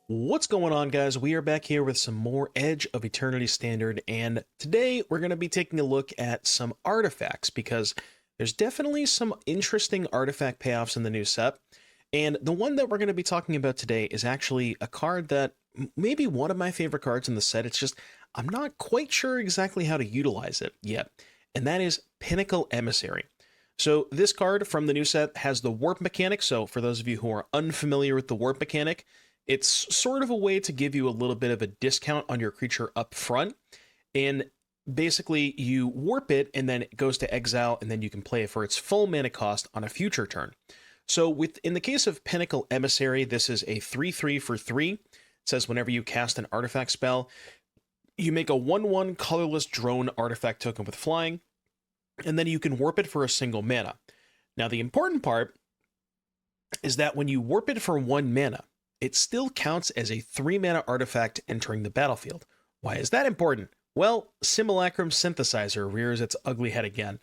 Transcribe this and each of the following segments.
What's going on, guys? We are back here with some more Edge of Eternity Standard, and today we're going to be taking a look at some artifacts, because there's definitely some interesting artifact payoffs in the new set, and the one that we're going to be talking about today is actually a card that may be one of my favorite cards in the set. It's just, I'm not quite sure exactly how to utilize it yet, and that is Pinnacle Emissary. So this card from the new set has the warp mechanic, so for those of you who are unfamiliar with the warp mechanic, it's sort of a way to give you a little bit of a discount on your creature up front. And basically you warp it and then it goes to exile, and then you can play it for its full mana cost on a future turn. So in the case of Pinnacle Emissary, this is a 3/3 for 3. It says whenever you cast an artifact spell, you make a 1/1 colorless drone artifact token with flying, and then you can warp it for a single mana. Now the important part is that when you warp it for 1 mana, it still counts as a 3-mana artifact entering the battlefield. Why is that important? Well, Simulacrum Synthesizer rears its ugly head again.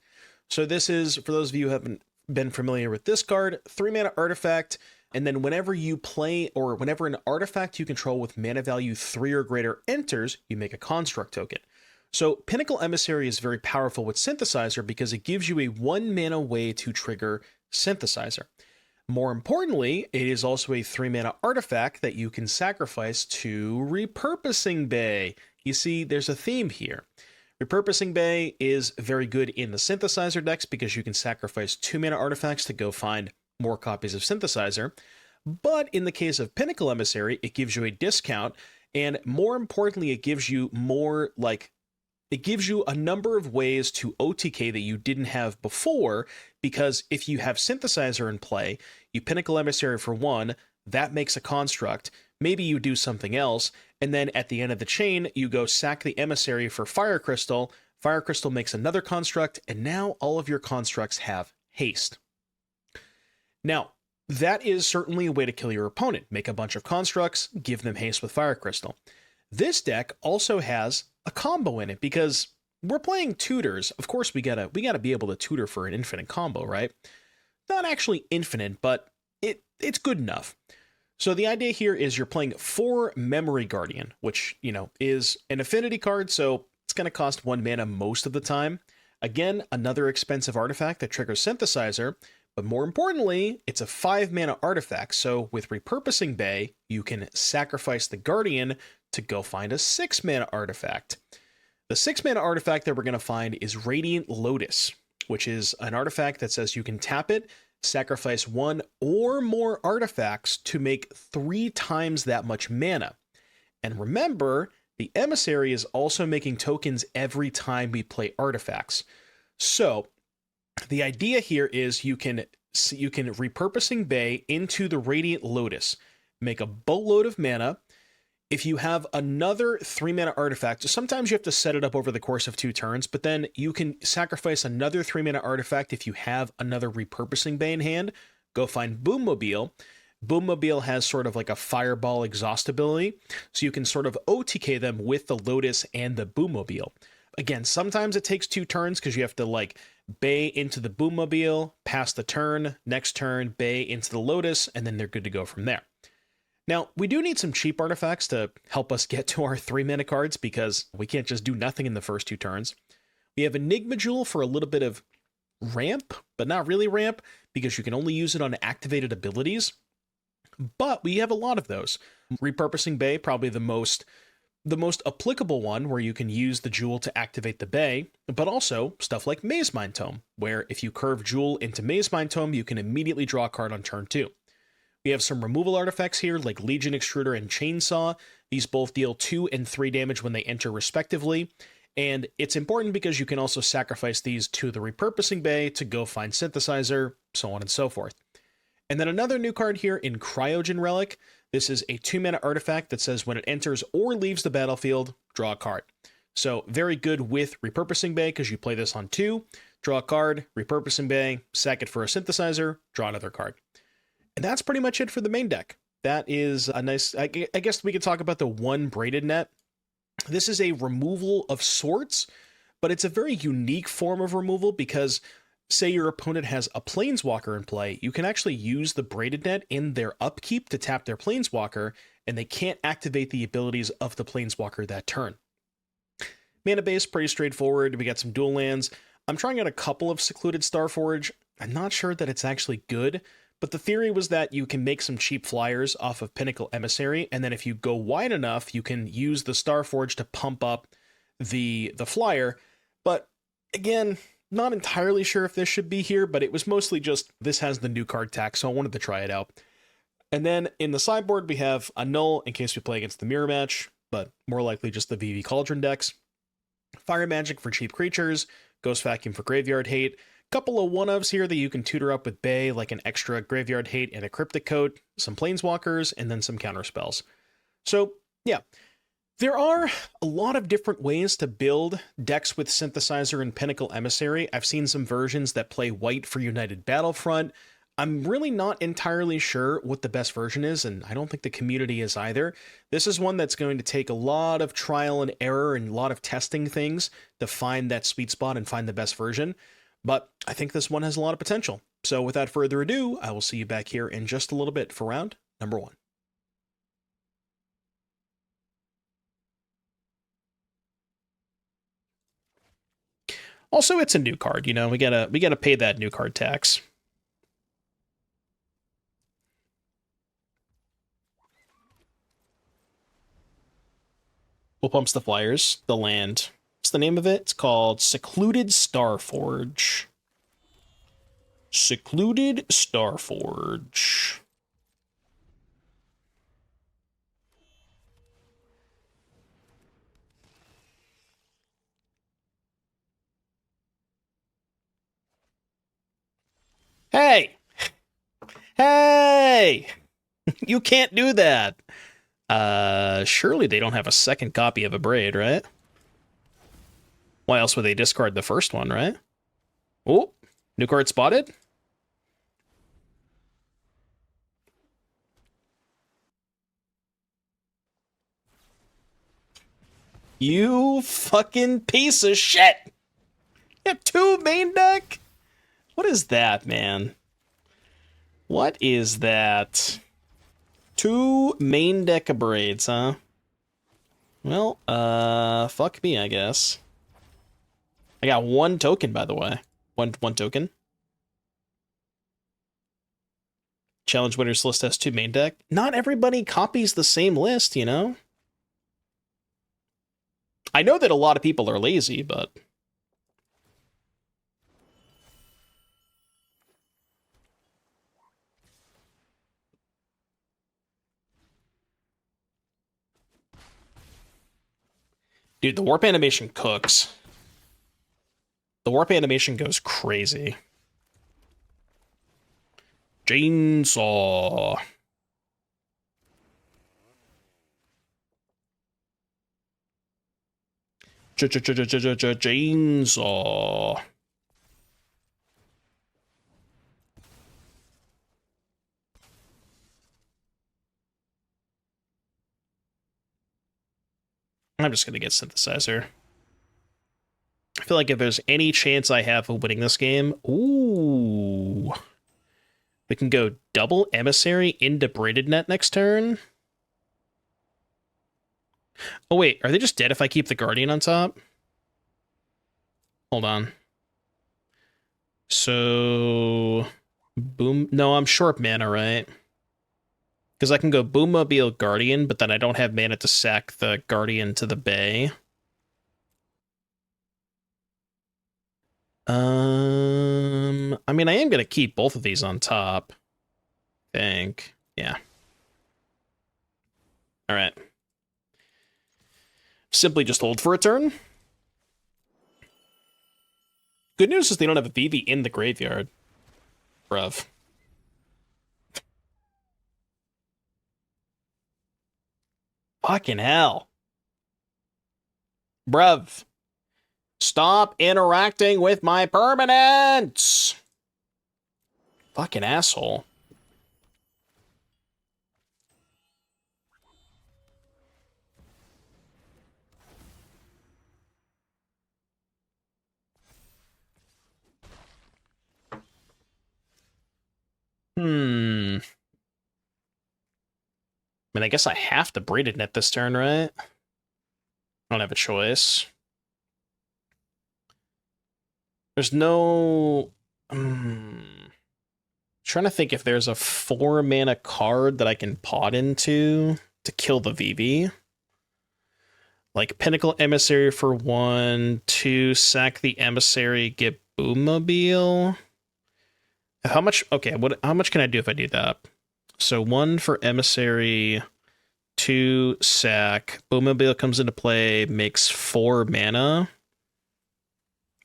So this is, for those of you who haven't been familiar with this card, 3-mana artifact, and then whenever you play, or whenever an artifact you control with mana value 3 or greater enters, you make a construct token. So Pinnacle Emissary is very powerful with Synthesizer because it gives you a 1-mana way to trigger Synthesizer. More importantly, it is also a 3-mana artifact that you can sacrifice to Repurposing Bay. You see, there's a theme here. Repurposing Bay is very good in the Synthesizer decks because you can sacrifice 2-mana artifacts to go find more copies of Synthesizer. But in the case of Pinnacle Emissary, it gives you a discount, and more importantly, it gives you more, it gives you a number of ways to OTK that you didn't have before, because if you have Synthesizer in play, you Pinnacle Emissary for 1, that makes a construct, maybe you do something else, and then at the end of the chain, you go sack the Emissary for Fire Crystal makes another construct, and now all of your constructs have haste. Now, that is certainly a way to kill your opponent. Make a bunch of constructs, give them haste with Fire Crystal. This deck also has a combo in it because we're playing tutors. Of course, we gotta be able to tutor for an infinite combo, right? Not actually infinite, but it's good enough. So the idea here is you're playing 4 Memory Guardian, which, is an affinity card, so it's going to cost 1 mana most of the time. Again, another expensive artifact that triggers Synthesizer, but more importantly, it's a 5-mana artifact, so with Repurposing Bay, you can sacrifice the Guardian to go find a 6-mana artifact. The 6-mana artifact that we're going to find is Radiant Lotus, which is an artifact that says you can tap it, sacrifice 1 or more artifacts to make 3 times that much mana. And remember, the Emissary is also making tokens every time we play artifacts. So the idea here is you can Repurposing Bay into the Radiant Lotus, make a boatload of mana. If you have another 3-mana artifact, sometimes you have to set it up over the course of 2 turns, but then you can sacrifice another 3-mana artifact if you have another Repurposing Bay in hand. Go find Boommobile. Boommobile has sort of like a fireball exhaust ability, so you can sort of OTK them with the Lotus and the Boommobile. Again, sometimes it takes 2 turns because you have to Bay into the Boommobile, pass the turn, next turn, Bay into the Lotus, and then they're good to go from there. Now, we do need some cheap artifacts to help us get to our 3-mana cards because we can't just do nothing in the first 2 turns. We have Enigma Jewel for a little bit of ramp, but not really ramp, because you can only use it on activated abilities. But we have a lot of those. Repurposing Bay, probably the most applicable one, where you can use the Jewel to activate the Bay, but also stuff like Mazemind Tome, where if you curve Jewel into Mazemind Tome, you can immediately draw a card on turn 2. We have some removal artifacts here, like Legion Extruder and Chainsaw. These both deal 2 and 3 damage when they enter respectively. And it's important because you can also sacrifice these to the Repurposing Bay to go find Synthesizer, so on and so forth. And then another new card here in Cryogen Relic. This is a 2-mana artifact that says when it enters or leaves the battlefield, draw a card. So very good with Repurposing Bay because you play this on 2, draw a card, Repurposing Bay, sack it for a Synthesizer, draw another card. And that's pretty much it for the main deck. That is a nice, I guess we could talk about the 1 Braided Net. This is a removal of sorts, but it's a very unique form of removal because say your opponent has a Planeswalker in play, you can actually use the Braided Net in their upkeep to tap their Planeswalker, and they can't activate the abilities of the Planeswalker that turn. Mana base, pretty straightforward. We got some dual lands. I'm trying out a couple of Secluded Starforge. I'm not sure that it's actually good, but the theory was that you can make some cheap flyers off of Pinnacle Emissary, and then if you go wide enough, you can use the Starforge to pump up the flyer. But again, not entirely sure if this should be here, but it was mostly just this has the new card tax, so I wanted to try it out. And then in the sideboard, we have Annul in case we play against the mirror match, but more likely just the Vivi Cauldron decks. Fire Magic for cheap creatures, Ghost Vacuum for graveyard hate, couple of one-ofs here that you can tutor up with Bay, like an extra graveyard hate and a Cryptic Coat, some Planeswalkers, and then some counter spells. So, yeah. There are a lot of different ways to build decks with Synthesizer and Pinnacle Emissary. I've seen some versions that play white for United Battlefront. I'm really not entirely sure what the best version is, and I don't think the community is either. This is one that's going to take a lot of trial and error and a lot of testing things to find that sweet spot and find the best version. But I think this one has a lot of potential. So without further ado, I will see you back here in just a little bit for round number 1. Also, it's a new card, you know, we gotta pay that new card tax. We'll pumps the flyers, the land. What's the name of it? It's called Secluded Starforge. Secluded Starforge. Hey! Hey! You can't do that! Surely they don't have a second copy of a Braid, right? Why else would they discard the first one, right? Oh, new card spotted? You fucking piece of shit! You have 2 main deck? What is that, man? What is that? 2 main deck of Braids, huh? Well, fuck me, I guess. I got 1 token, by the way. One token. Challenge winners list has 2 main deck. Not everybody copies the same list, you know? I know that a lot of people are lazy, but... Dude, the warp animation cooks. The warp animation goes crazy. Chainsaw. Chainsaw. I'm just gonna get Synthesizer. I feel like if there's any chance I have of winning this game, ooh, we can go double Emissary into Braided Net next turn. Oh wait, are they just dead if I keep the Guardian on top? Hold on. So, boom. No, I'm short mana, right? Because I can go Boommobile Guardian, but then I don't have mana to sack the Guardian to the Bay. I mean, I am going to keep both of these on top. I think. Yeah. All right. Simply just hold for a turn. Good news is they don't have a Vivi in the graveyard. Bruv. Fucking hell. Bruv. Stop interacting with my permanents! Fucking asshole. I mean, I guess I have to Braided Net this turn, right? I don't have a choice. There's no... trying to think if there's a 4-mana card that I can pot into to kill the Vivi. Like Pinnacle Emissary for 1, 2, sack the Emissary, get Boommobile. How much? Okay, how much can I do if I do that? So 1 for Emissary, 2 sack. Boommobile comes into play, makes 4 mana.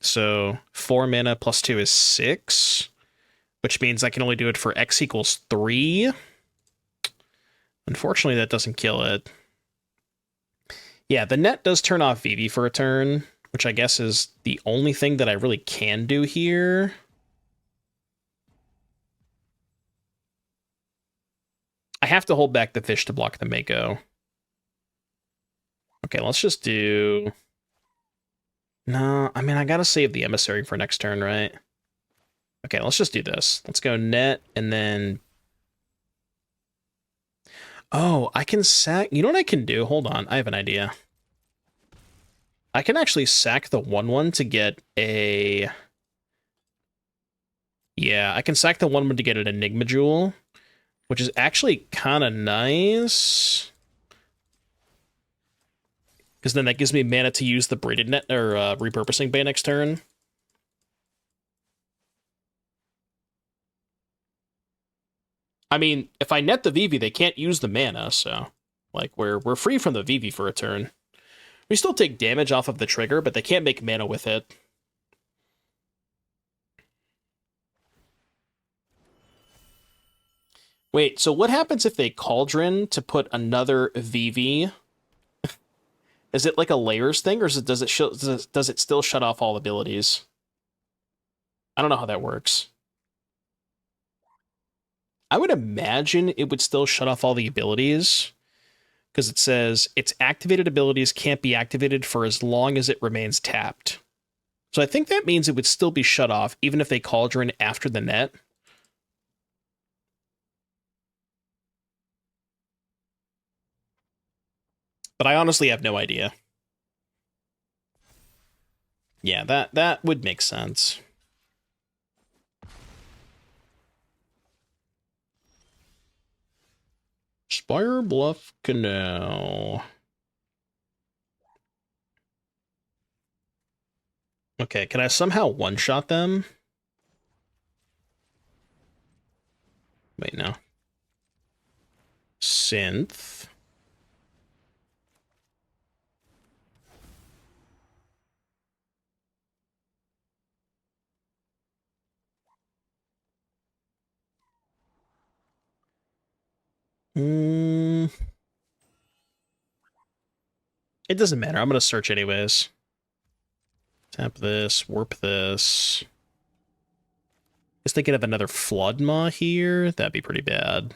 So 4 mana plus 2 is 6, which means I can only do it for X equals 3. Unfortunately, that doesn't kill it. Yeah, the net does turn off Vivi for a turn, which I guess is the only thing that I really can do here. I have to hold back the fish to block the Mako. Okay, let's just do... No, I mean, I gotta save the Emissary for next turn, right? Okay, let's just do this. Let's go net, and then... Oh, I can sack... You know what I can do? Hold on, I have an idea. I can actually sack the 1/1 to get a... Yeah, I can sack the 1/1 to get an Enigma Jewel, which is actually kind of nice. Because then that gives me mana to use the Braided Net, or Repurposing Bay next turn. I mean, if I net the Vivi, they can't use the mana, so... Like, we're free from the Vivi for a turn. We still take damage off of the trigger, but they can't make mana with it. Wait, so what happens if they Cauldron to put another Vivi? Is it like a layers thing, or does it still shut off all abilities? I don't know how that works. I would imagine it would still shut off all the abilities, because it says its activated abilities can't be activated for as long as it remains tapped. So I think that means it would still be shut off, even if they Cauldron after the net. But I honestly have no idea. Yeah, that would make sense. Spirebluff Canal. Okay, can I somehow one-shot them? Wait, no. Synth. It doesn't matter. I'm going to search anyways. Tap this, warp this. Guess they could have another Flood Maw here. That'd be pretty bad.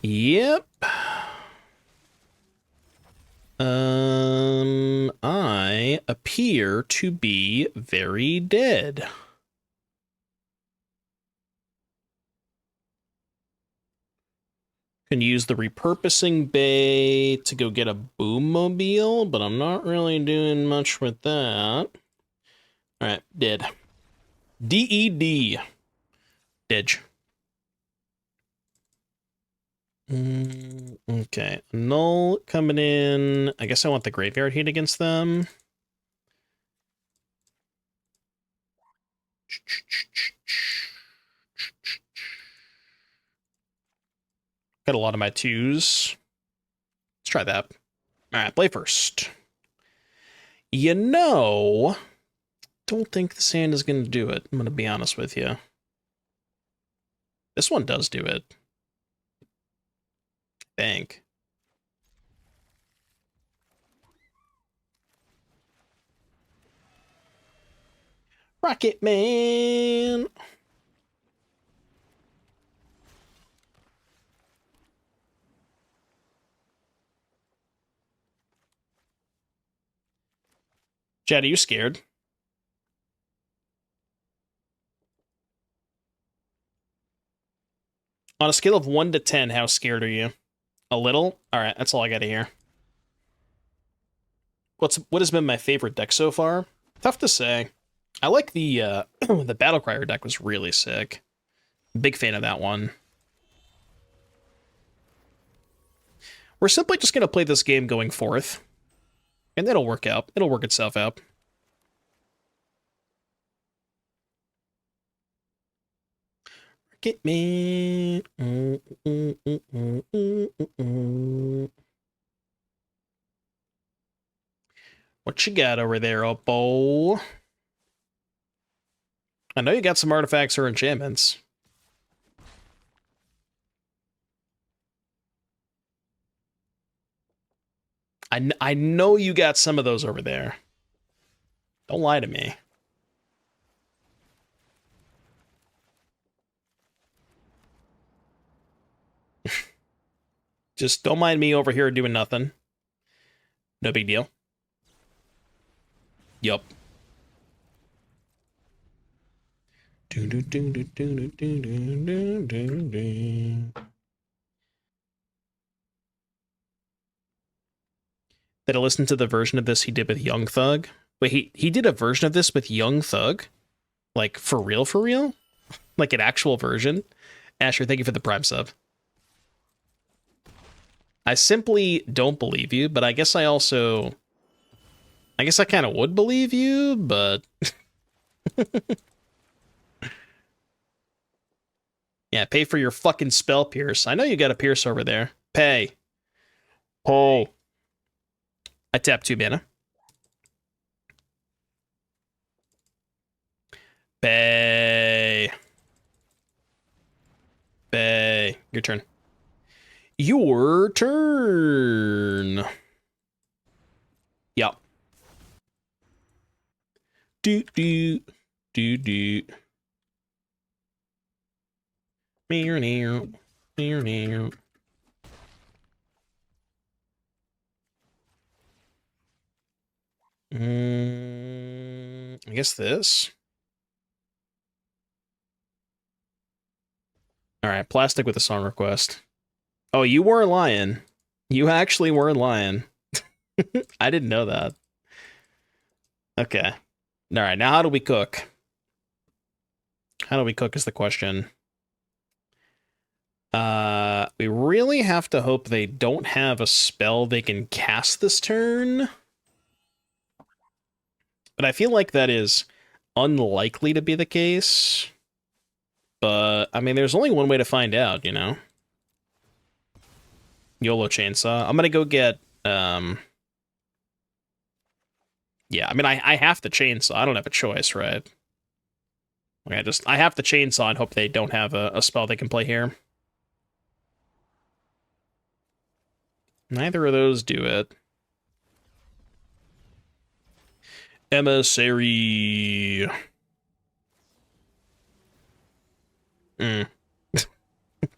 Yep. I appear to be very dead. Can use the Repurposing Bay to go get a Boommobile, but I'm not really doing much with that. Alright, dead. D-E-D. Dead. Okay, Annul coming in. I guess I want the Graveyard Heat against them. Got a lot of my 2s. Let's try that. Alright, play first. You know, don't think the sand is going to do it. I'm going to be honest with you. This one does do it. I think. Rocket Man! Chad, are you scared? On a scale of 1 to 10, how scared are you? A little? Alright, that's all I gotta hear. What has been my favorite deck so far? Tough to say. I like the the Battlecrier deck was really sick. Big fan of that one. We're simply just gonna play this game going forth. And it'll work out. It'll work itself out. Get me. What you got over there, Oppo? I know you got some artifacts or enchantments. I know you got some of those over there. Don't lie to me. Just don't mind me over here doing nothing. No big deal. Yup. Did I listen to the version of this he did with Young Thug? Wait, he did a version of this with Young Thug? Like, for real, for real? Like an actual version? Asher, thank you for the Prime sub. I simply don't believe you, but I guess I also... I guess I kind of would believe you, but... Yeah, pay for your fucking spell pierce. I know you got a pierce over there. Pay. Oh. I tap 2 mana. Bay. Bay. Your turn. Your turn. Yup. Doot doot. Doot doot. Meow meow. Meow meow. I guess this. Alright, plastic with a song request. Oh, you were lying. You actually were lying. I didn't know that. Okay. Alright, now how do we cook? How do we cook is the question. We really have to hope they don't have a spell they can cast this turn. But I feel like that is unlikely to be the case. But, I mean, there's only one way to find out, you know? YOLO Chainsaw. I'm gonna go get, yeah, I mean, I have to chainsaw. I don't have a choice, right? Like, I have to chainsaw and hope they don't have a spell they can play here. Neither of those do it. Emissary. Can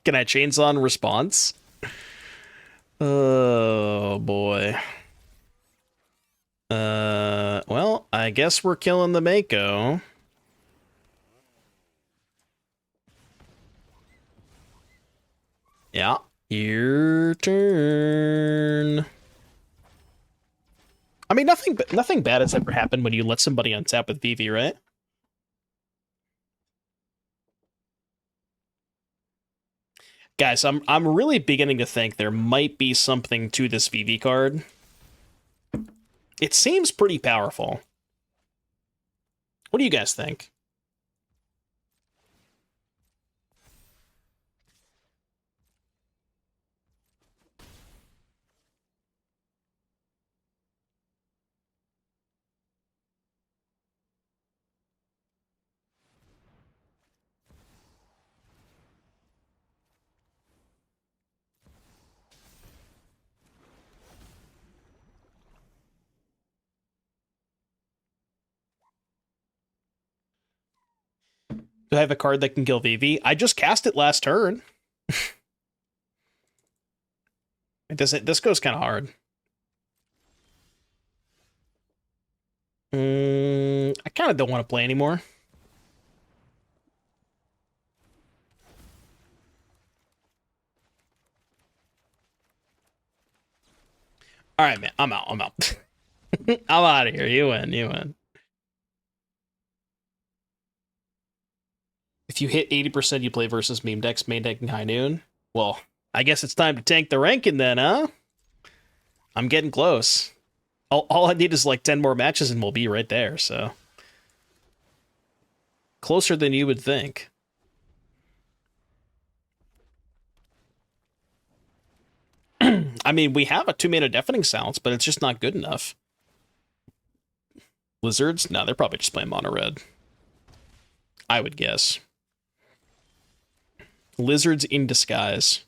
I chainsaw in response? Oh, boy. Well, I guess we're killing the Mako. Yeah, your turn. I mean, nothing bad has ever happened when you let somebody untap with Vivi, right? Guys, I'm really beginning to think there might be something to this Vivi card. It seems pretty powerful. What do you guys think? Do I have a card that can kill Vivi? I just cast it last turn. It doesn't. This goes kind of hard. I kind of don't want to play anymore. All right, man. I'm out. I'm out. I'm out of here. You win. You win. If you hit 80%, you play versus meme decks, main decking High Noon. Well, I guess it's time to tank the ranking then, huh? I'm getting close. All I need is like 10 more matches and we'll be right there, so. Closer than you would think. I mean, we have a 2-mana Deafening Silence, but it's just not good enough. Lizards? No, they're probably just playing mono red. I would guess. Lizards in disguise.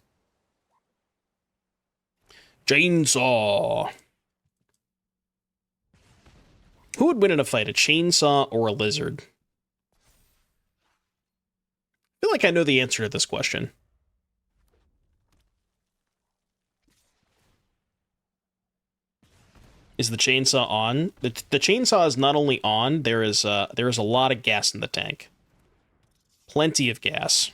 Chainsaw. Who would win in a fight, a chainsaw or a lizard? I feel like I know the answer to this question. Is the chainsaw on? The chainsaw is not only on, there is a lot of gas in the tank. Plenty of gas.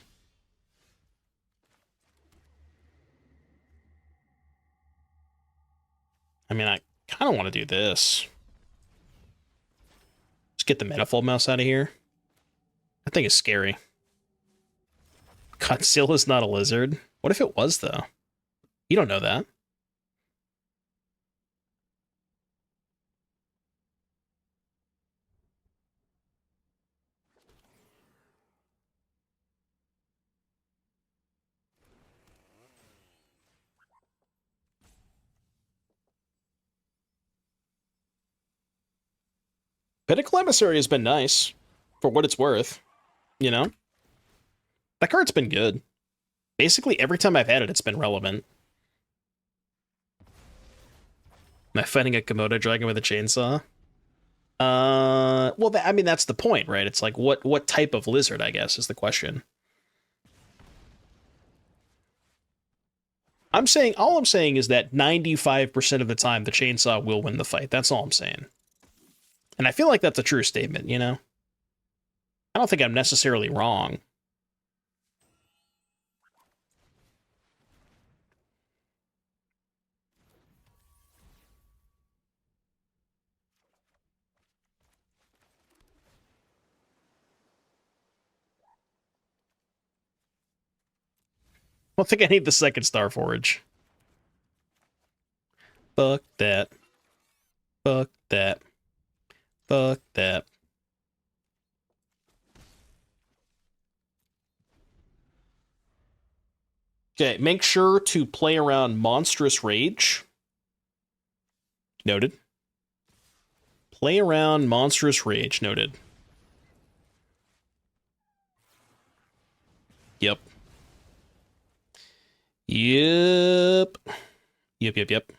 I mean, I kind of want to do this. Just get the Manifold Mouse out of here. That thing is scary. Godzilla's not a lizard. What if it was, though? You don't know that. Pinnacle Emissary has been nice, for what it's worth. You know? That card's been good. Basically, every time I've had it, it's been relevant. Am I fighting a Komodo dragon with a chainsaw? Well, I mean, that's the point, right? It's like, what type of lizard, I guess, is the question. All I'm saying is that 95% of the time, the chainsaw will win the fight. That's all I'm saying. And I feel like that's a true statement, you know? I don't think I'm necessarily wrong. I don't think I need the second Starforge. Fuck that. Fuck that. Fuck that. Okay, make sure to play around Monstrous Rage. Noted. Play around Monstrous Rage. Noted. Yep. Yep. Yep.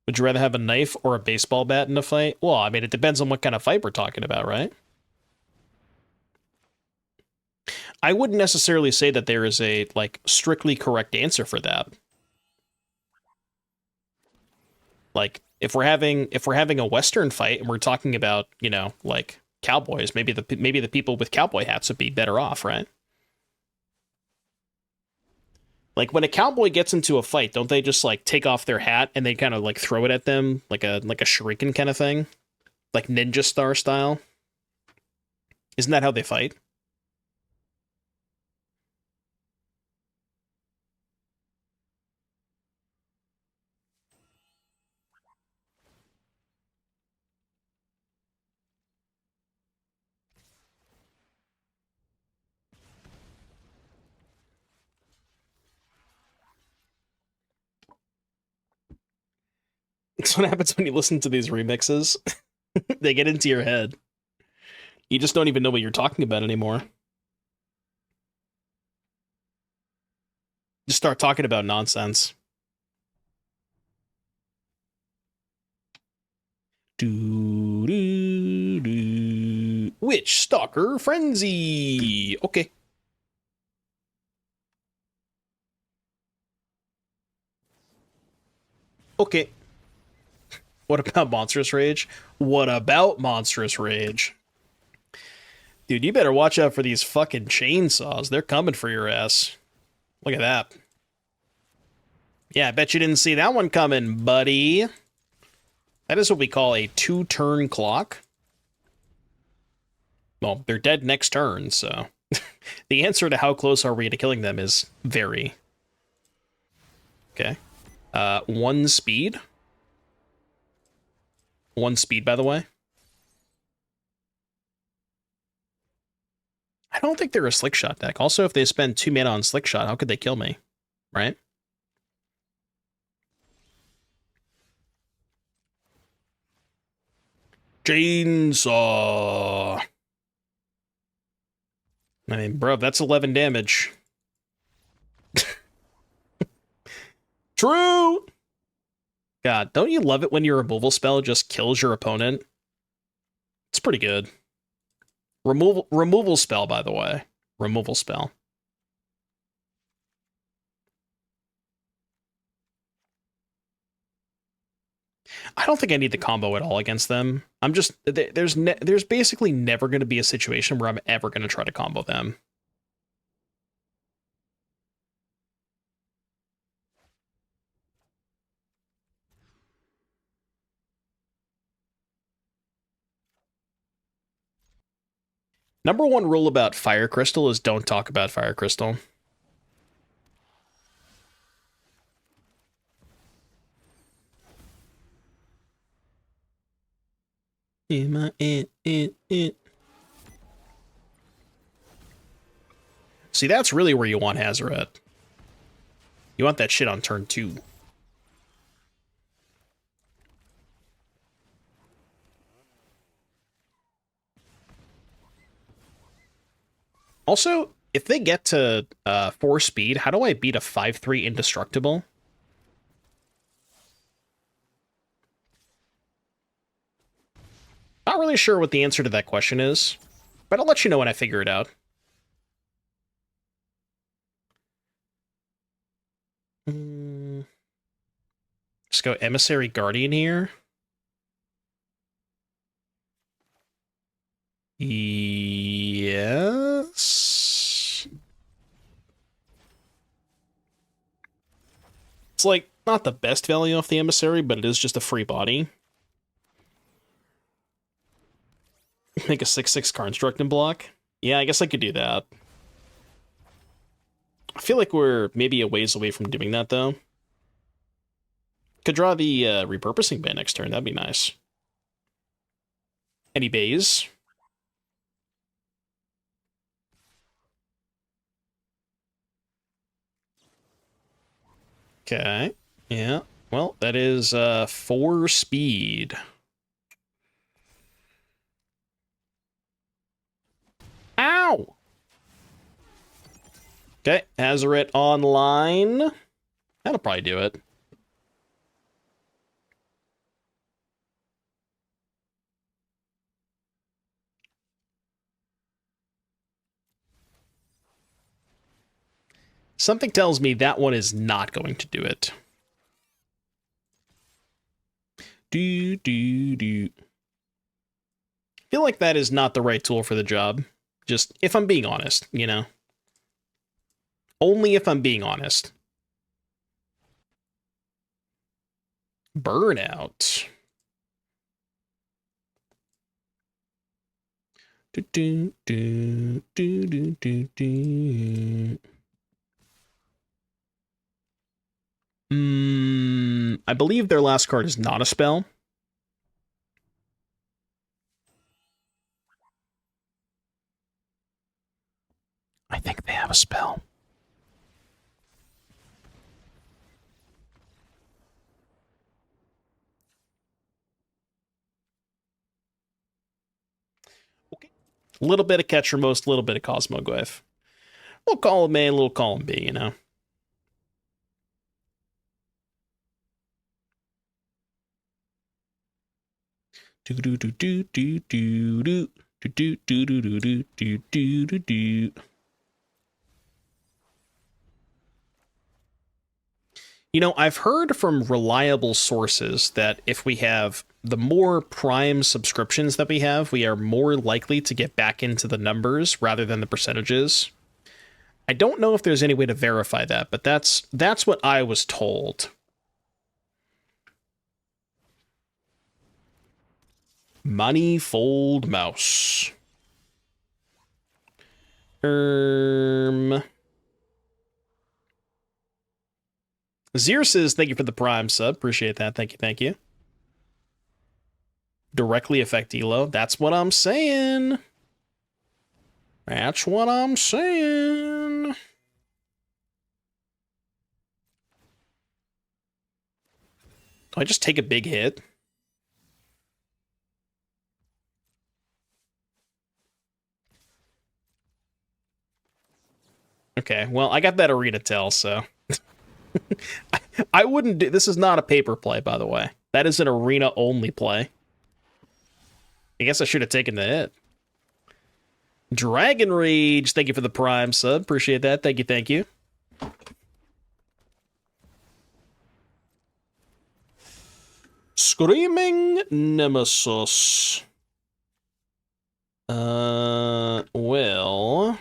Would you rather have a knife or a baseball bat in a fight? Well, I mean, it depends on what kind of fight we're talking about, right? I wouldn't necessarily say that there is a, like, strictly correct answer for that. Like, if we're having a Western fight and we're talking about, you know, like cowboys, maybe the people with cowboy hats would be better off, right? Like when a cowboy gets into a fight, don't they just like take off their hat and they kind of like throw it at them like a shuriken kind of thing, like ninja star style? Isn't that how they fight? That's what happens when you listen to these remixes. They get into your head. You just don't even know what you're talking about anymore. Just start talking about nonsense. Witch Stalker Frenzy. Okay. Okay. What about Monstrous Rage? What about Monstrous Rage? Dude, you better watch out for these fucking chainsaws. They're coming for your ass. Look at that. Yeah, I bet you didn't see that one coming, buddy. That is what we call a 2-turn clock. Well, they're dead next turn, so... the answer to how close are we to killing them is very. Okay. 1 speed. 1 speed, by the way. I don't think they're a Slick Shot deck. Also, if they spend 2 mana on Slick Shot, how could they kill me? Right? Chainsaw. I mean, bro, that's 11 damage. True! God, don't you love it when your removal spell just kills your opponent? It's pretty good. Removal spell, by the way. Removal spell. I don't think I need the combo at all against them. I'm just... There's basically never going to be a situation where I'm ever going to try to combo them. Number 1 rule about Fire Crystal is don't talk about Fire Crystal. See, that's really where you want Hazoret. You want that shit on turn 2. Also, if they get to 4 speed, how do I beat a 5/3 indestructible? Not really sure what the answer to that question is, but I'll let you know when I figure it out. Just go Emissary Guardian here. Yes. It's like not the best value off the Emissary, but it is just a free body. Make a 6/6 Construct and block. Yeah, I guess I could do that. I feel like we're maybe a ways away from doing that, though. Could draw the Repurposing Bay next turn. That'd be nice. Any bays? Okay. Yeah. Well, that is 4 speed. Ow! Okay, Hazoret online. That'll probably do it. Something tells me that one is not going to do it. I feel like that is not the right tool for the job. Just, if I'm being honest, you know? Only if I'm being honest. Burnout. I believe their last card is not a spell. I think they have a spell. Okay. A little bit of Ketchermost, a little bit of Cosmoglyph. Little column A, little column B, you know? You know, I've heard from reliable sources that if we have the more Prime subscriptions that we are more likely to get back into the numbers rather than the percentages. I don't know if there's any way to verify that, but that's what I was told. Manifold Mouse. Zir says, thank you for the Prime sub. Appreciate that. Thank you, thank you. Directly affect elo. That's what I'm saying. That's what I'm saying. Do I just take a big hit? Okay, well, I got that arena tell, so... I wouldn't do... This is not a paper play, by the way. That is an arena-only play. I guess I should have taken the hit. Dragon Rage, thank you for the Prime sub. Appreciate that. Thank you, thank you. Screaming Nemesis. Well...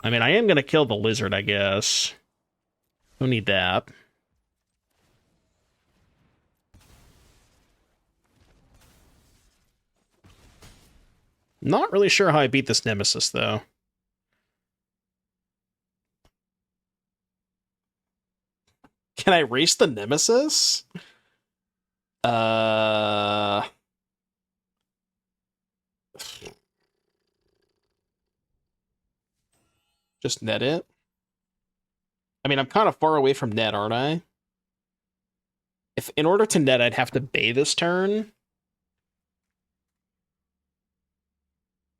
I mean, I am going to kill the lizard, I guess. Don't need that. Not really sure how I beat this Nemesis, though. Can I race the Nemesis? Just net it? I mean, I'm kind of far away from net, aren't I? If in order to net, I'd have to bay this turn.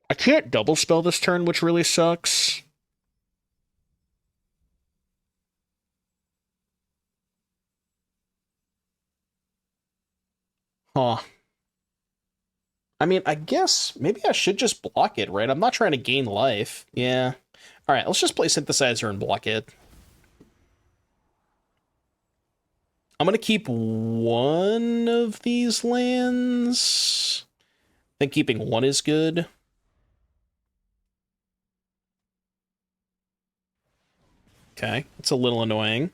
I can't double spell this turn, which really sucks. Huh. I mean, I guess maybe I should just block it, right? I'm not trying to gain life. Yeah. All right, let's just play Synthesizer and block it. I'm going to keep one of these lands. I think keeping one is good. Okay, it's a little annoying.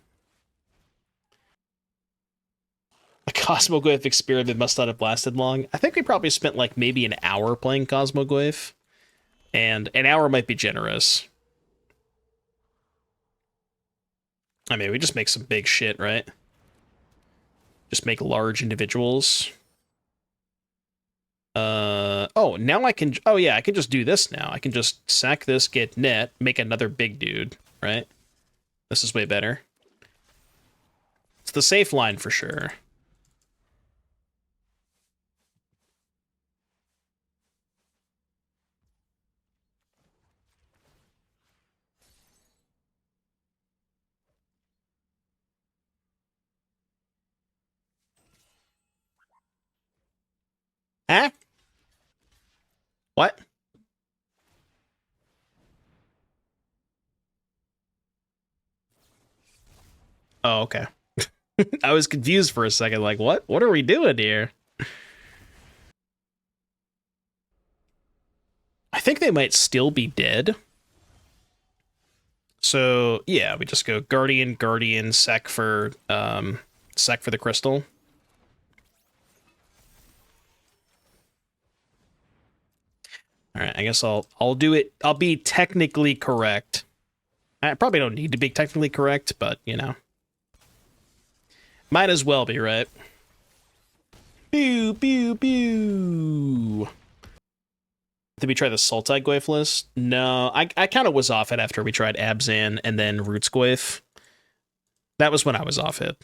A Cosmoglyph experiment must not have lasted long. I think we probably spent like maybe an hour playing Cosmoglyph. And an hour might be generous. I mean, we just make some big shit, right? Just make large individuals. Oh, now I can... Oh, yeah, I can just do this now. I can just sack this, get net, make another big dude, right? This is way better. It's the safe line for sure. Huh? What? Oh, okay. I was confused for a second, like, what? What are we doing here? I think they might still be dead. So, yeah, we just go Guardian, Guardian, sec for the crystal. All right, I guess I'll do it. I'll be technically correct. I probably don't need to be technically correct, but, you know. Might as well be, right? Pew, pew, pew. Did we try the Sultai Glyph list? No, I kind of was off it after we tried Abzan and then Roots Glyph. That was when I was off it.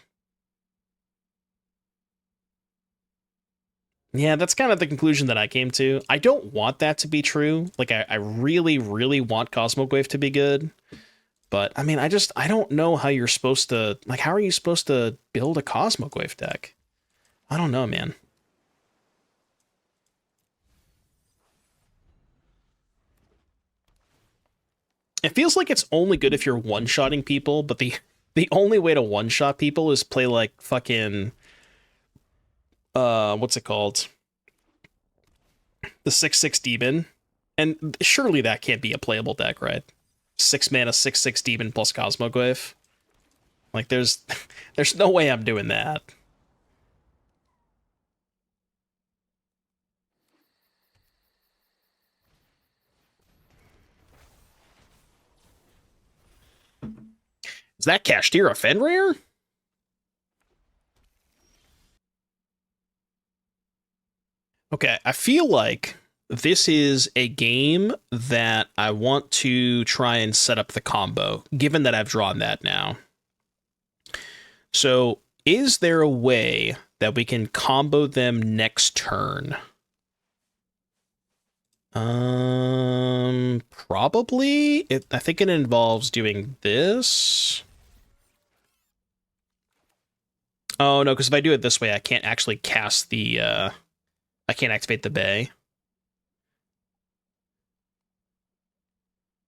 Yeah, that's kind of the conclusion that I came to. I don't want that to be true. Like, I really, really want Cosmoglyph to be good. But, I mean, I don't know how you're supposed to... Like, how are you supposed to build a Cosmoglyph deck? I don't know, man. It feels like it's only good if you're one-shotting people, but the only way to one-shot people is play like fucking what's it called? The 6/6 demon. And surely that can't be a playable deck, right? 6 mana, 6/6 demon plus Cosmoglyph. Like there's no way I'm doing that. Is that Kashtira Fenrir? Okay, I feel like this is a game that I want to try and set up the combo, given that I've drawn that now. So, is there a way that we can combo them next turn? Probably. I think it involves doing this. Oh, no, because if I do it this way, I can't actually cast the, I can't activate the Bay.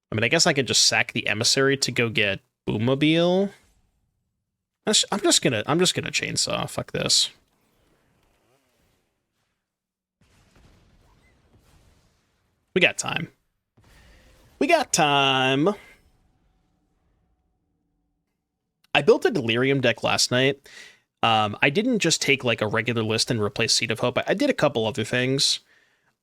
I mean, I guess I could just sack the Emissary to go get Boommobile. I'm just gonna chainsaw. Fuck this. We got time. We got time. I built a Delirium deck last night. I didn't just take like a regular list and replace Seed of Hope. I did a couple other things.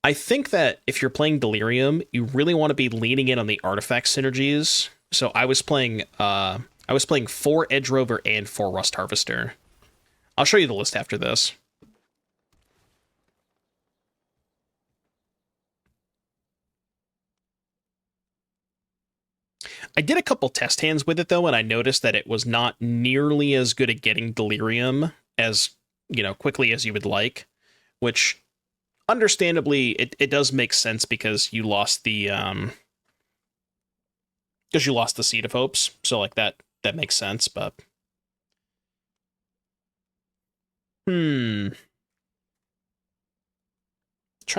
I think that if you're playing Delirium, you really want to be leaning in on the artifact synergies. So I was playing 4 Edge Rover and 4 Rust Harvester. I'll show you the list after this. I did a couple test hands with it, though, and I noticed that it was not nearly as good at getting Delirium as, quickly as you would like, which, understandably, it does make sense because you lost the, Seed of Hopes, so, like, that makes sense, but... Trying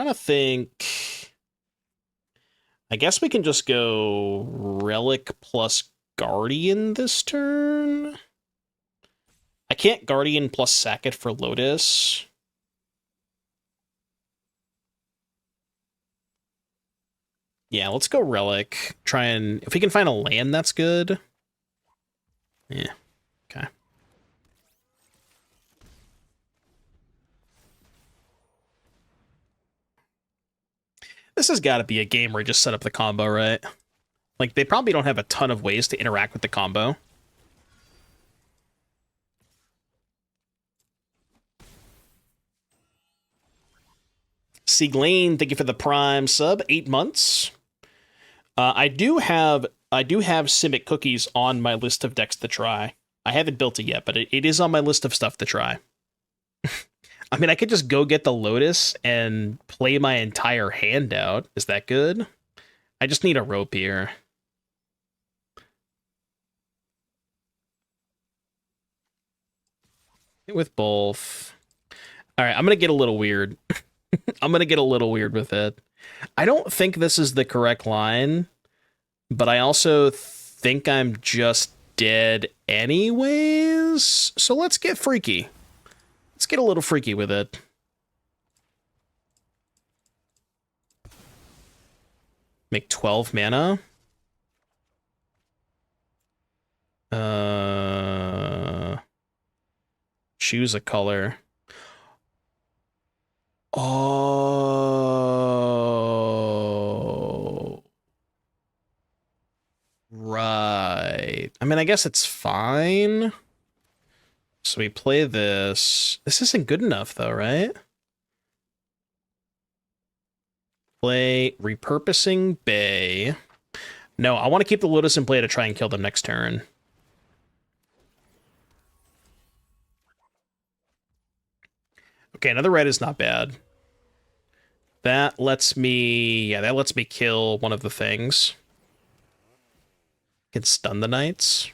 to think... I guess we can just go Relic plus Guardian this turn. I can't Guardian plus sack it for Lotus. Yeah, let's go Relic. Try and... If we can find a land, that's good. Yeah, okay. This has got to be a game where you just set up the combo, right? Like, they probably don't have a ton of ways to interact with the combo. Sieglane, thank you for the Prime sub. 8 months. I do have Simic Cookies on my list of decks to try. I haven't built it yet, but it is on my list of stuff to try. I mean, I could just go get the Lotus and play my entire hand out. Is that good? I just need a rope here. With both. All right, I'm going to get a little weird. I'm going to get a little weird with it. I don't think this is the correct line, but I also think I'm just dead anyways. So let's get freaky. Let's get a little freaky with it. Make 12 mana. Choose a color. Oh. Right. I mean, I guess it's fine. So we play this. This isn't good enough, though, right? Play Repurposing Bay. No, I want to keep the Lotus in play to try and kill them next turn. Okay, another red is not bad. That lets me... Yeah, that lets me kill one of the things. Can stun the knights.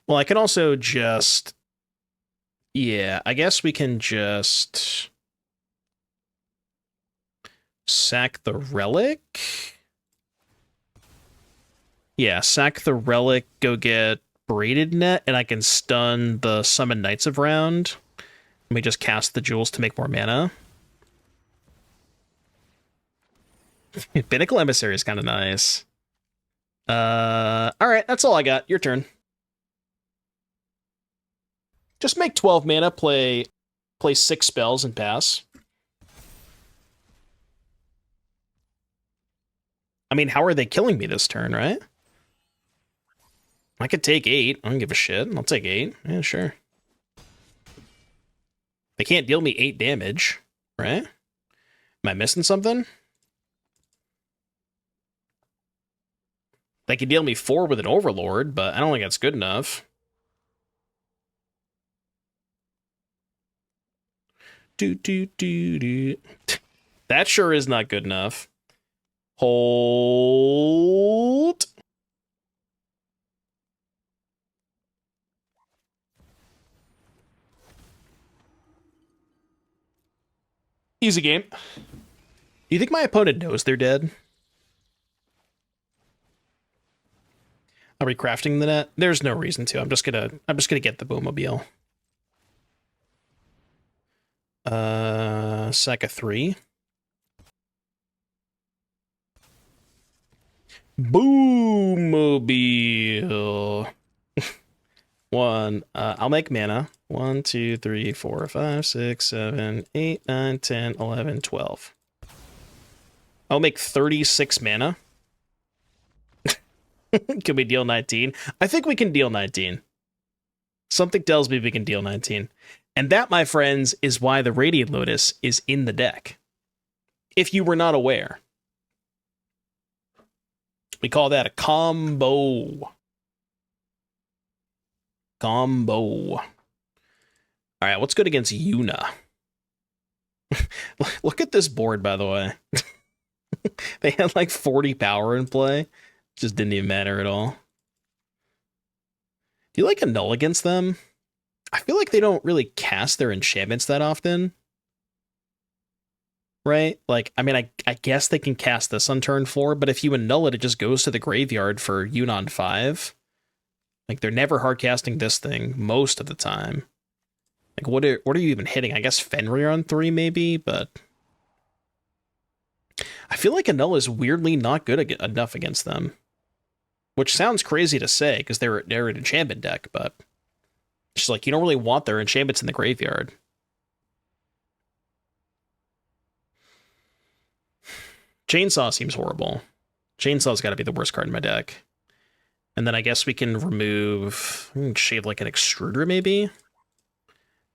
Well, I can also just... Yeah, I guess we can just... sack the Relic. Yeah, sack the relic, go get Braided Net, and I can stun the Summon Knights of Round. Let me just cast the jewels to make more mana. Pinnacle Emissary is kind of nice. Alright, that's all I got. Your turn. Just make 12 mana, play 6 spells, and pass. I mean, how are they killing me this turn, right? I could take 8. I don't give a shit. I'll take 8. Yeah, sure. They can't deal me 8 damage, right? Am I missing something? They can deal me 4 with an Overlord, but I don't think that's good enough. That sure is not good enough. Hold. Easy game. Do you think my opponent knows they're dead? Are we crafting the net? There's no reason to. I'm just gonna get the Boommobile. Sack a 3. Boommobile. 1. I'll make mana. 1, 2, 3, 4, 5, 6, 7, 8, 9, 10, 11, 12. I'll make 36 mana. Can we deal 19? I think we can deal 19. Something tells me we can deal 19. And that, my friends, is why the Radiant Lotus is in the deck. If you were not aware. We call that a combo. Combo. Alright, what's good against Yuna? Look at this board, by the way. They had like 40 power in play. Just didn't even matter at all. Do you like Annul against them? I feel like they don't really cast their enchantments that often. Right? Like, I mean, I guess they can cast this on turn 4, but if you annul it, it just goes to the graveyard for Yuna on 5. Like, they're never hard casting this thing most of the time. Like, what are you even hitting? I guess Fenrir on 3, maybe, but I feel like Annul is weirdly not good enough against them. Which sounds crazy to say, because they're an enchantment deck, but it's just like, you don't really want their enchantments in the graveyard. Chainsaw seems horrible. Chainsaw's got to be the worst card in my deck. And then I guess we can remove shade like an Extruder, maybe?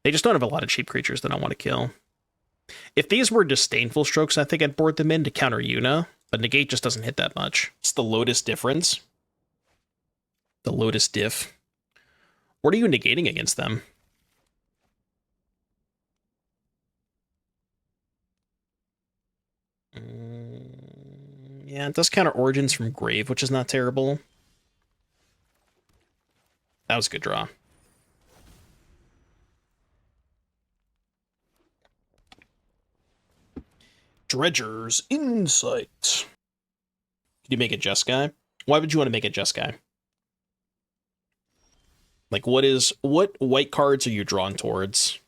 They just don't have a lot of cheap creatures that I want to kill. If these were Disdainful Strokes, I think I'd board them in to counter Yuna, but Negate just doesn't hit that much. It's the Lotus difference. The Lotus diff. What are you negating against them? Yeah, it does counter Origins from Grave, which is not terrible. That was a good draw. Dredger's Insight. Could you make it Jeskai? Why would you want to make it Jeskai? Like, what white cards are you drawn towards?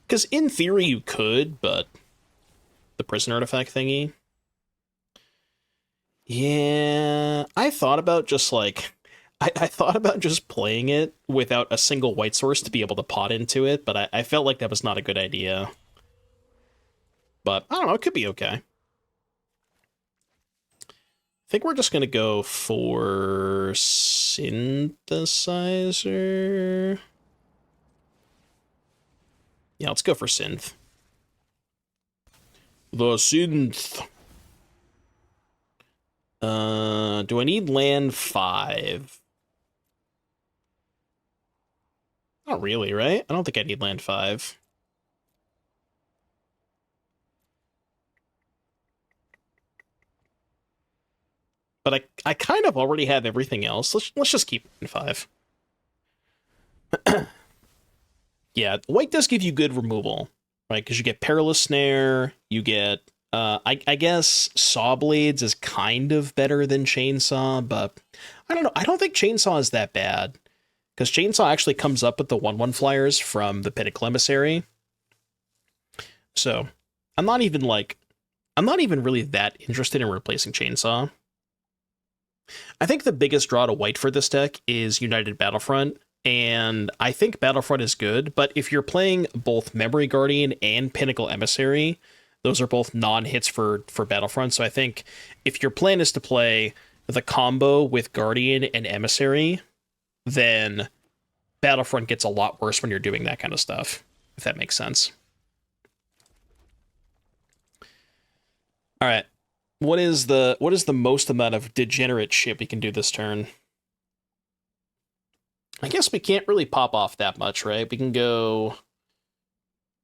Because in theory you could, but the prison artifact thingy. Yeah, I thought about just like I thought about just playing it without a single white source to be able to pot into it, but I felt like that was not a good idea. But I don't know, it could be okay. I think we're just gonna go for Synthesizer. Yeah, let's go for Synth. The Synth. Do I need land 5? Not really, right? I don't think I need land 5. But I kind of already have everything else. Let's just keep land 5. Yeah, white does give you good removal. right? Because you get Perilous Snare, you get, I guess Saw Blades is kind of better than Chainsaw, but I don't know. I don't think Chainsaw is that bad, because Chainsaw actually comes up with the 1/1 flyers from the Pinnacle Emissary. So I'm not even really that interested in replacing Chainsaw. I think the biggest draw to white for this deck is United Battlefront, and I think Battlefront is good, but if you're playing both Memory Guardian and Pinnacle Emissary, those are both non-hits for Battlefront, so I think if your plan is to play the combo with Guardian and Emissary, then Battlefront gets a lot worse when you're doing that kind of stuff, if that makes sense. All right. What is the most amount of degenerate shit we can do this turn? I guess we can't really pop off that much, right? We can go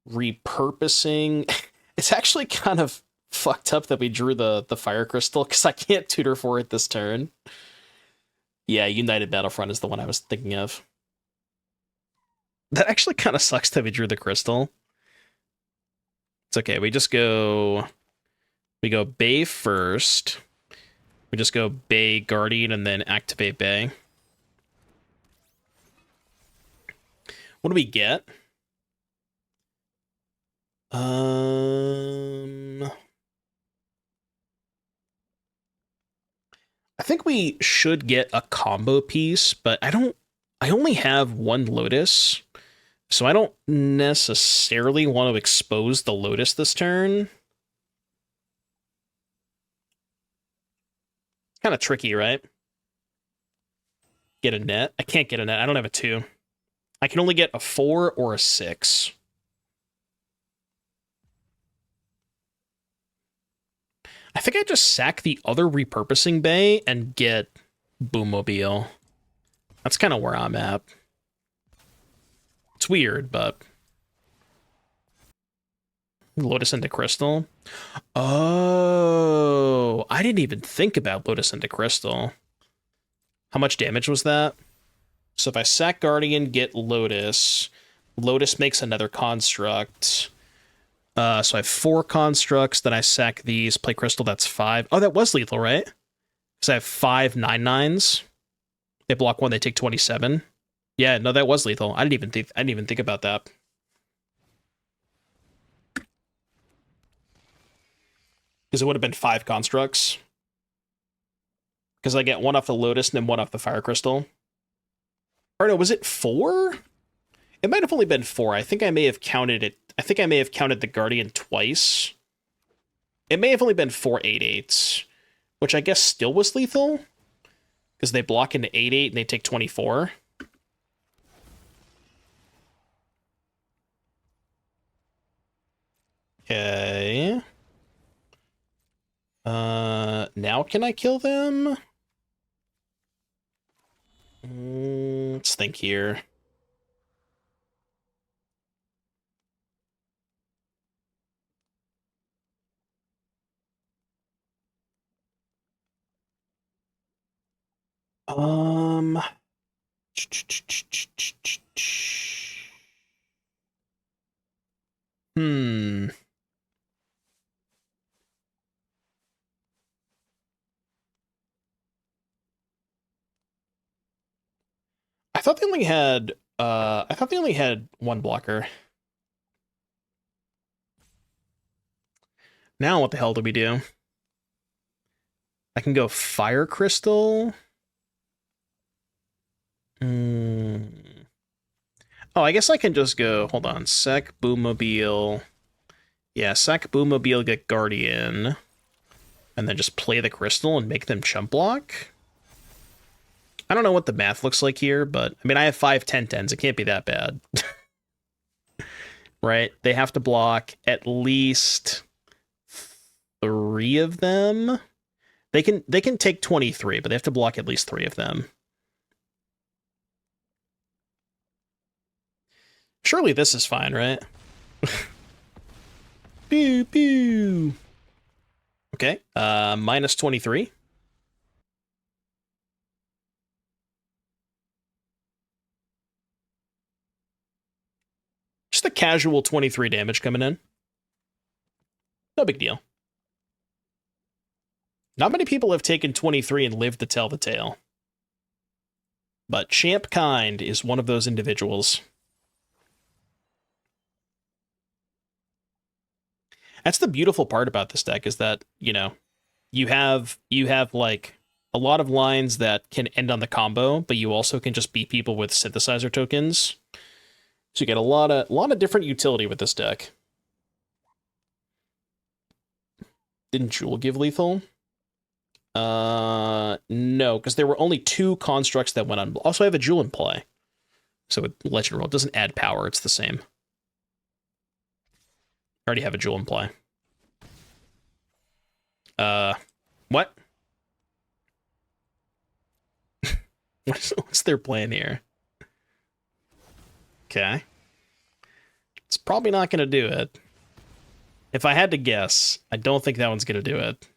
repurposing. It's actually kind of fucked up that we drew the fire crystal because I can't tutor for it this turn. Yeah, United Battlefront is the one I was thinking of. That actually kind of sucks that we drew the crystal. It's okay. We go Bay first. We just go Bay Guardian and then activate Bay. What do we get? I think we should get a combo piece, but I only have one Lotus, so I don't necessarily want to expose the Lotus this turn. Kind of tricky, right? Get a net? I can't get a net. I don't have a 2. I can only get a 4 or a 6. I think I just sack the other Repurposing Bay and get Boommobile. That's kind of where I'm at. It's weird, but... Lotus into Crystal? Oh, I didn't even think about Lotus into Crystal. How much damage was that? So if I sack Guardian, get Lotus. Lotus makes another construct. So I have 4 constructs, then I sack these, play Crystal, that's 5. Oh, that was lethal, right? Because I have 5 9/9s. They block 1, they take 27. Yeah, no, that was lethal. I didn't even think about that. Because it would have been 5 constructs. Because I get 1 off the Lotus and then 1 off the Fire Crystal. Or no, was it 4? It might have only been 4. I think I may have counted it. I think I may have counted the Guardian twice. It may have only been 4 8/8s, which I guess still was lethal. Because they block into 8/8 and they take 24. Okay. Now can I kill them? Let's think here. Hmm. I thought they only had one blocker. Now what the hell do we do? I can go Fire Crystal. Oh, I guess I can just go, hold on, Sec Boommobile. Yeah, Sec Boommobile, get Guardian. And then just play the Crystal and make them chump block. I don't know what the math looks like here, but I mean, I have 5 10/10s. It can't be that bad. Right? They have to block at least 3 of them. They can take 23, but they have to block at least 3 of them. Surely this is fine, right? Pew pew. Okay, minus 23. Just a casual 23 damage coming in. No big deal. Not many people have taken 23 and lived to tell the tale. But Champ Kind is one of those individuals. That's the beautiful part about this deck, is that, you know, you have like a lot of lines that can end on the combo, but you also can just beat people with synthesizer tokens. So you get a lot of different utility with this deck. Didn't Jewel give lethal? No, because there were only 2 constructs that went on. Also, I have a Jewel in play. So with Legend Roll, it doesn't add power, it's the same. I already have a Jewel in play. What? What's their plan here? Okay. It's probably not going to do it. If I had to guess, I don't think that one's going to do it.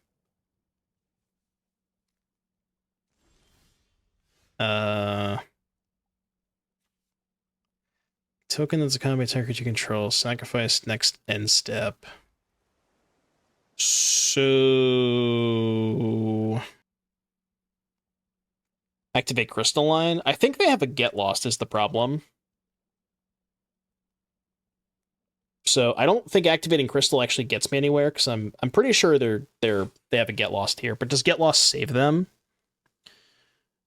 Token that's a combat target you control. Sacrifice next end step. So... activate Crystalline. I think they have a Get Lost is the problem. So I don't think activating Crystal actually gets me anywhere, because I'm pretty sure they have a Get Lost here. But does Get Lost save them?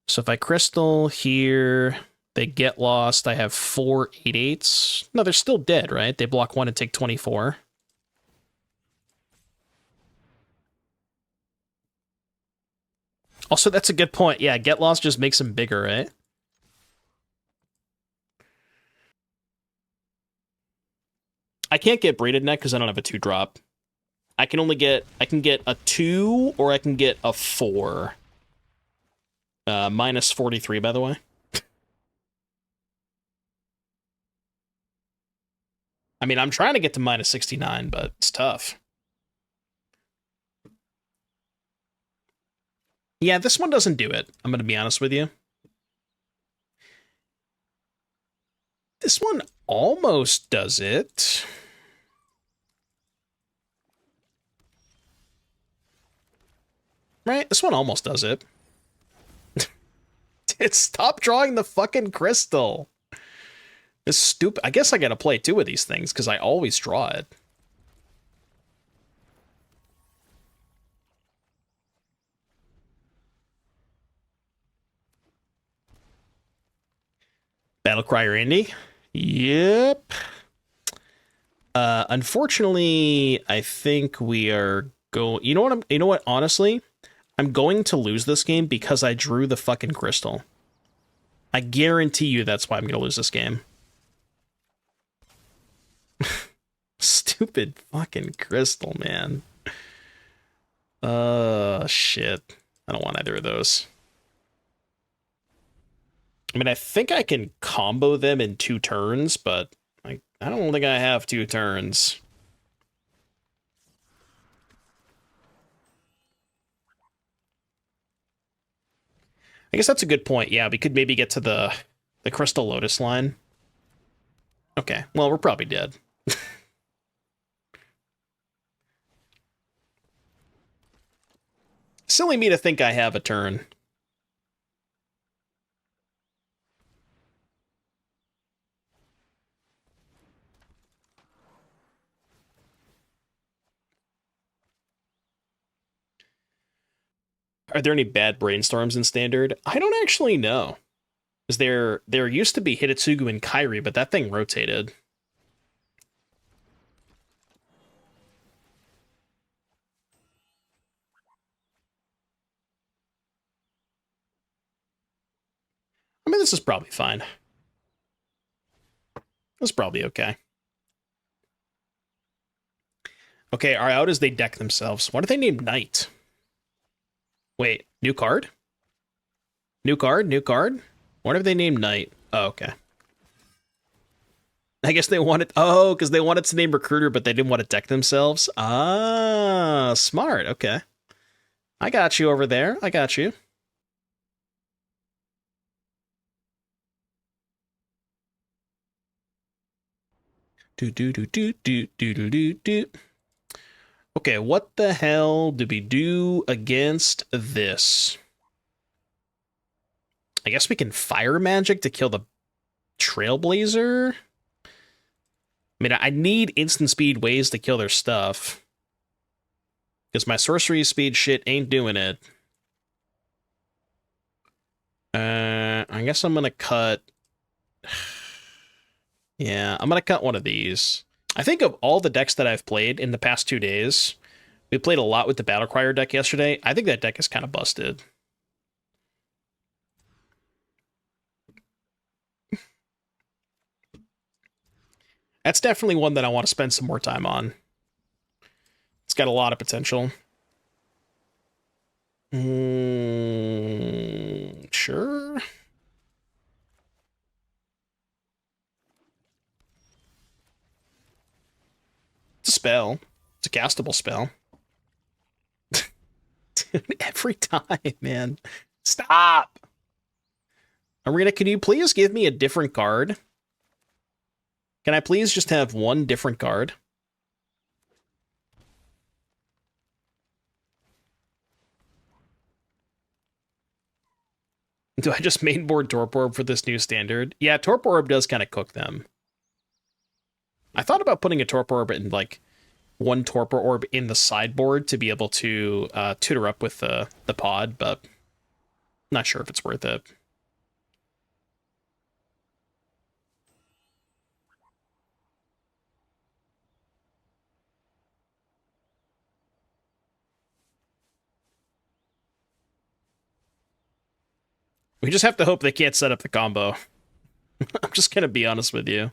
So if I Crystal here, they Get Lost. I have 4 8/8s. No, they're still dead, right? They block 1 and take 24. Also, that's a good point. Yeah, Get Lost just makes them bigger, right? I can't get Braided Net because I don't have a 2-drop. I can get a 2 or I can get a 4. Minus 43, by the way. I mean, I'm trying to get to minus 69, but it's tough. Yeah, this one doesn't do it. I'm going to be honest with you. This one almost does it. Right? This one almost does it. Stop drawing the fucking crystal. It's stupid. I guess I gotta play 2 of these things, because I always draw it. Battlecrier Indy? Yep. Unfortunately, I think we are going... You know what, honestly? I'm going to lose this game because I drew the fucking crystal. I guarantee you that's why I'm going to lose this game. Stupid fucking crystal, man. Shit. I don't want either of those. I mean, I think I can combo them in 2 turns, but I don't think I have 2 turns. I guess that's a good point. Yeah, we could maybe get to the Crystal Lotus line. Okay, well, we're probably dead. Silly me to think I have a turn. Are there any bad brainstorms in Standard? I don't actually know. Because there used to be Hitotsugu and Kairi, but that thing rotated. I mean, this is probably fine. This is probably okay. Okay, our out is they deck themselves. Why do they name Knight? Wait, new card? New card? New card? What if they named Knight? Oh, okay. I guess they wanted... Oh, because they wanted to name Recruiter, but they didn't want to deck themselves? Ah, smart. Okay. I got you over there. I got you. Do do do do do do do do do. Okay, what the hell do we do against this? I guess we can fire magic to kill the Trailblazer. I mean, I need instant speed ways to kill their stuff. Because my sorcery speed shit ain't doing it. I guess I'm gonna cut... Yeah, I'm gonna cut one of these. I think of all the decks that I've played in the past 2 days, we played a lot with the Battlecrier deck yesterday. I think that deck is kind of busted. That's definitely one that I want to spend some more time on. It's got a lot of potential. Sure. It's a spell. It's a castable spell. Dude, every time, man. Stop! Arena, can you please give me a different card? Can I please just have one different card? Do I just mainboard Torpor Orb for this new standard? Yeah, Torpor Orb does kind of cook them. I thought about putting a Torpor Orb in, like, one Torpor Orb in the sideboard to be able to tutor up with the pod, but I'm not sure if it's worth it. We just have to hope they can't set up the combo. I'm just gonna be honest with you.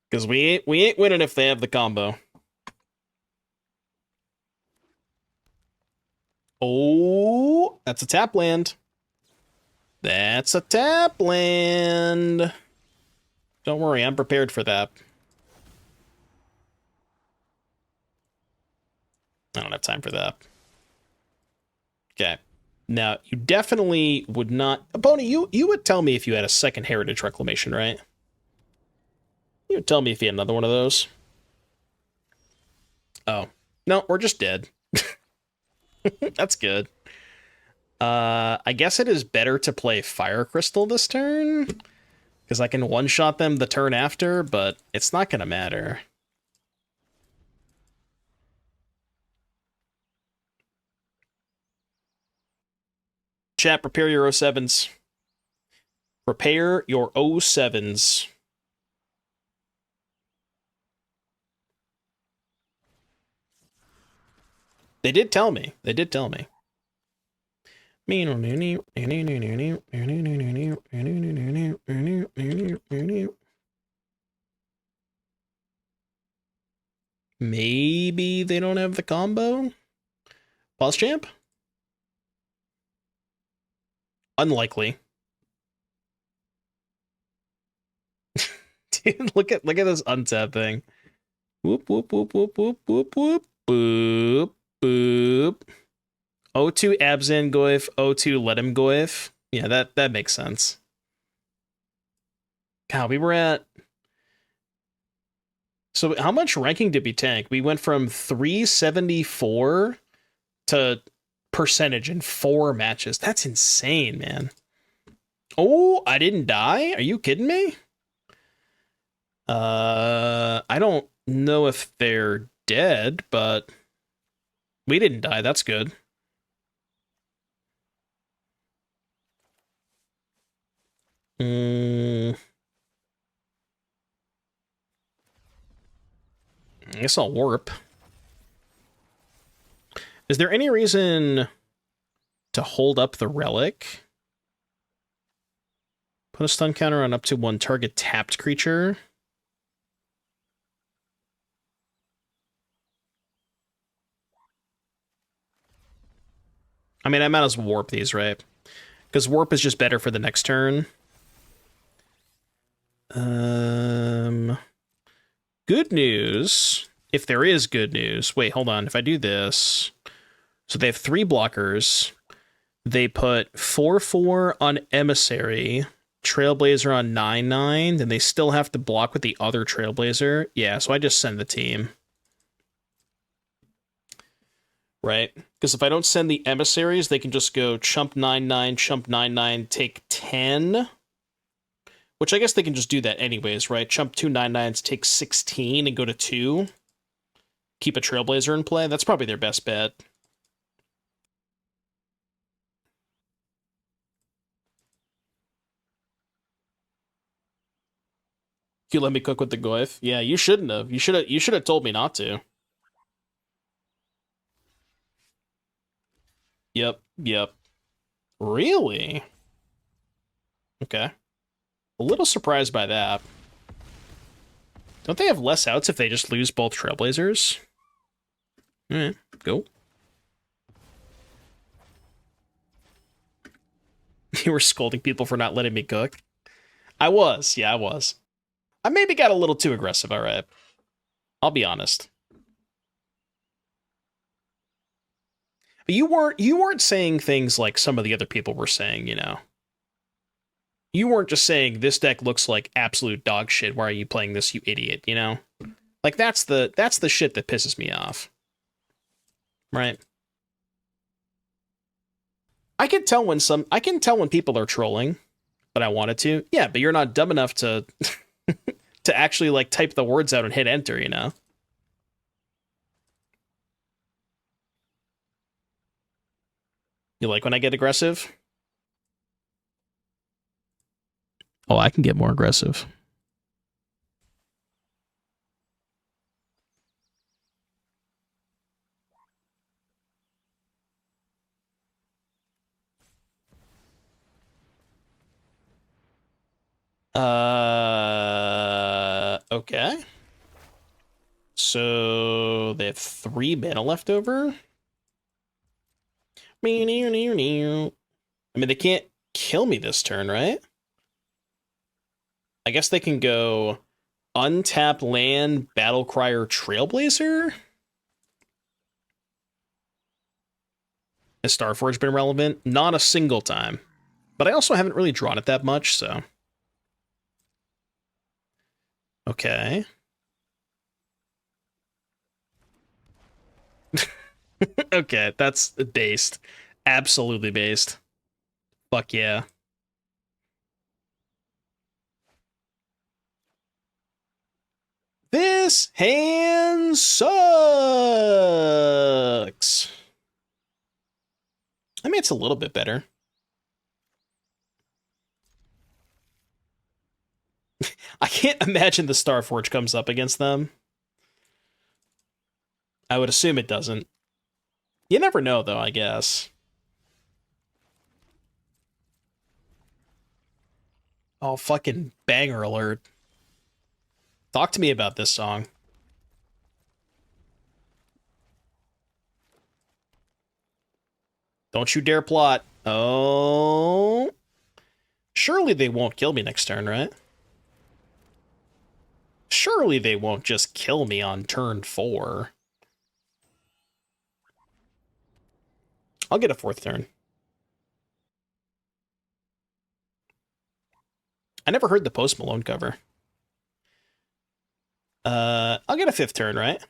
Because we ain't winning if they have the combo. Oh, that's a tap land. That's a tap land. Don't worry, I'm prepared for that. I don't have time for that. Okay. Now, you definitely would not... Boney, you would tell me if you had a second Heritage Reclamation, right? You would tell me if you had another one of those. Oh. No, we're just dead. That's good. I guess it is better to play Fire Crystal this turn, because I can one-shot them the turn after, but it's not going to matter. Chat, prepare your 07s. Prepare your 07s. They did tell me. They did tell me. Maybe they don't have the combo? Pause champ? Unlikely. Dude, look at this untap thing. Whoop, whoop, whoop, whoop, whoop, whoop, whoop, boop, boop. O2 Abzan Goif, O2 Let Him Goif. Yeah, that makes sense. God, we were at... So how much ranking did we tank? We went from 374 to percentage in 4 matches. That's insane, man. Oh, I didn't die? Are you kidding me? I don't know if they're dead, but we didn't die. That's good. I guess I'll warp. Is there any reason to hold up the relic? Put a stun counter on up to 1 target tapped creature. I mean, I might as well warp these, right? Because warp is just better for the next turn. Good news. If there is good news. Wait, hold on. If I do this... So they have 3 blockers. They put 4/4 on Emissary. Trailblazer on 9/9, then they still have to block with the other Trailblazer. Yeah, so I just send the team. Right? Because if I don't send the emissaries, they can just go chump 9/9, chump 9/9, take 10. Which I guess they can just do that anyways, right? Chump 2 9/9s, take 16 and go to 2. Keep a Trailblazer in play. That's probably their best bet. You let me cook with the Goyf? Yeah, you shouldn't have. You should have told me not to. Yep. Really? Okay. A little surprised by that. Don't they have less outs if they just lose both Trailblazers? Alright, go. You were scolding people for not letting me cook? I was. I maybe got a little too aggressive, alright. I'll be honest. But you weren't saying things like some of the other people were saying, you know. You weren't just saying this deck looks like absolute dog shit. Why are you playing this, you idiot, you know? Like that's the shit that pisses me off. Right? I can tell when people are trolling, but I wanted to. Yeah, but you're not dumb enough to to actually like type the words out and hit enter, you know? You like when I get aggressive? Oh, I can get more aggressive. Okay. So they have 3 mana left over. I mean, they can't kill me this turn, right? I guess they can go untap land, Battlecrier, Trailblazer. Has Starforge been relevant? Not a single time. But I also haven't really drawn it that much, so. Okay. Okay, that's based. Absolutely based. Fuck yeah. This hand sucks. I mean, it's a little bit better. I can't imagine the Starforge comes up against them. I would assume it doesn't. You never know, though, I guess. Oh, fucking banger alert. Talk to me about this song. Don't you dare plot. Oh. Surely they won't kill me next turn, right? Surely they won't just kill me on turn 4. I'll get a 4th turn. I never heard the Post Malone cover. I'll get a 5th turn, right?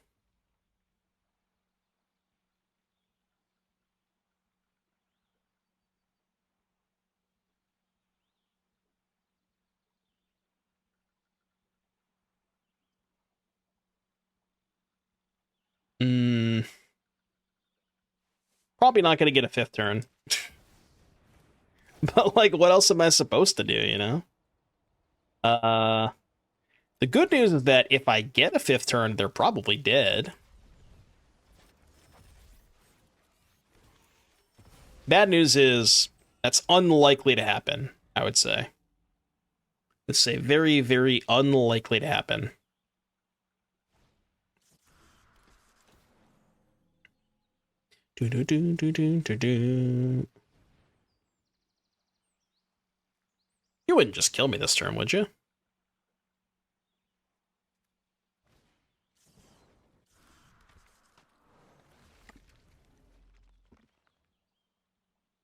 Probably not going to get a 5th turn. But, like, what else am I supposed to do, you know? The good news is that if I get a 5th turn, they're probably dead. Bad news is that's unlikely to happen, I would say. Let's say very, very unlikely to happen. You wouldn't just kill me this turn, would you?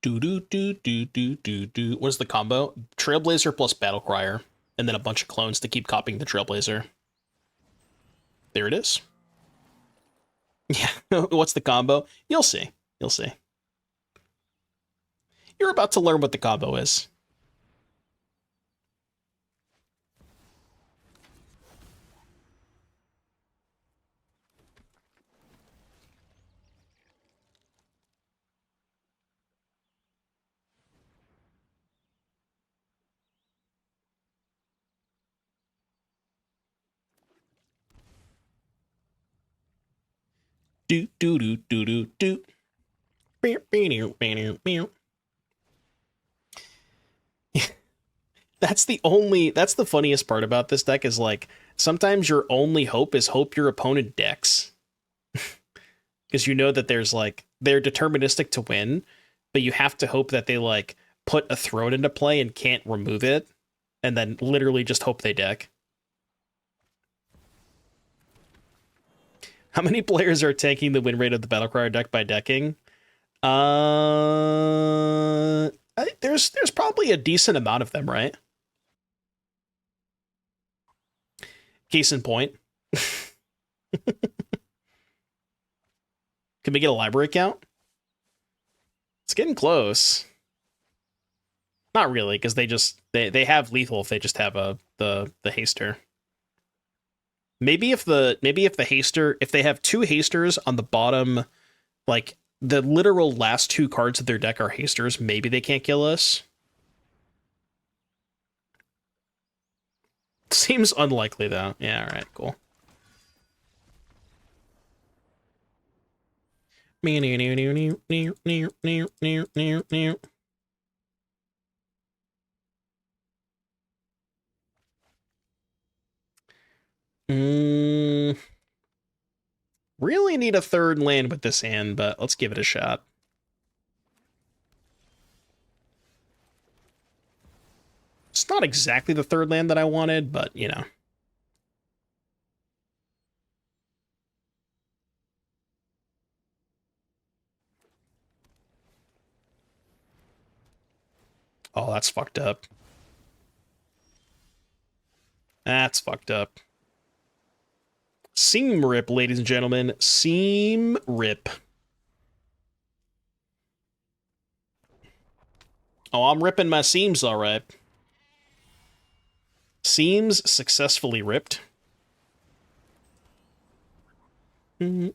What's the combo? Trailblazer plus Battlecrier, and then a bunch of clones to keep copying the Trailblazer. There it is. Yeah, what's the combo? You'll see. You'll see. You're about to learn what the combo is. Do do do do do do. That's the funniest part about this deck is like sometimes your only hope is hope your opponent decks. Because you know that there's like they're deterministic to win, but you have to hope that they like put a throne into play and can't remove it, and then literally just hope they deck. How many players are taking the win rate of the Battlecrier deck by decking? There's probably a decent amount of them, right? Case in point. Can we get a library count? It's getting close. Not really, because they have lethal if they just have the haster. Maybe if the haster, if they have two hasters on the bottom, like the literal last two cards of their deck are hasters, maybe they can't kill us. Seems unlikely though. Yeah, alright, cool. Really need a third land with this hand, but let's give it a shot. It's not exactly the third land that I wanted, but, you know. Oh, that's fucked up. That's fucked up. Seam rip, ladies and gentlemen. Seam rip. Oh, I'm ripping my seams, all right. Seams successfully ripped. We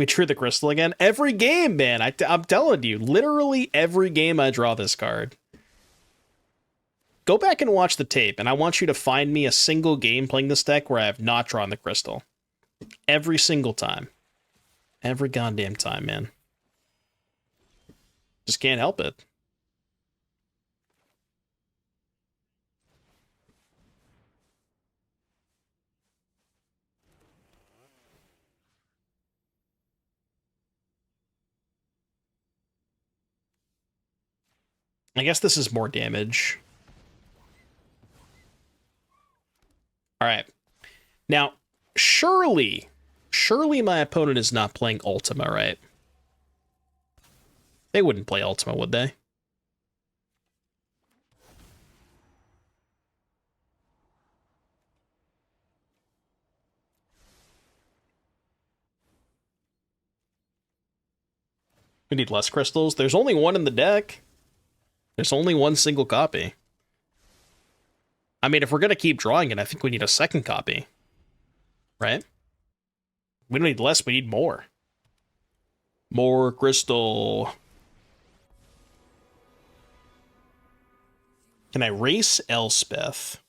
drew the crystal again. Every game, man. I'm telling you, literally every game I draw this card. Go back and watch the tape, and I want you to find me a single game playing this deck where I have not drawn the crystal. Every single time. Every goddamn time, man. Just can't help it. I guess this is more damage. Alright. Now, surely my opponent is not playing Ultima, right? They wouldn't play Ultima, would they? We need less crystals. There's only one in the deck. There's only one single copy. I mean, if we're going to keep drawing it, I think we need a second copy. Right? We don't need less, we need more. More crystal. Can I race Elspeth?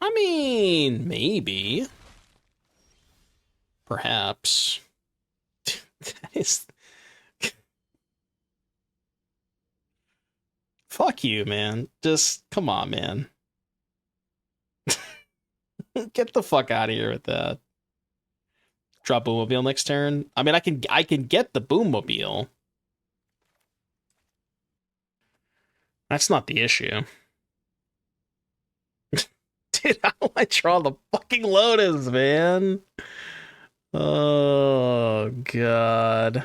I mean, maybe. Perhaps. That is... Fuck you, man. Just, come on, man. Get the fuck out of here with that. Drop Boommobile next turn. I mean, I can get the Boommobile. That's not the issue. Dude, how do I draw the fucking Lotus, man? Oh, God.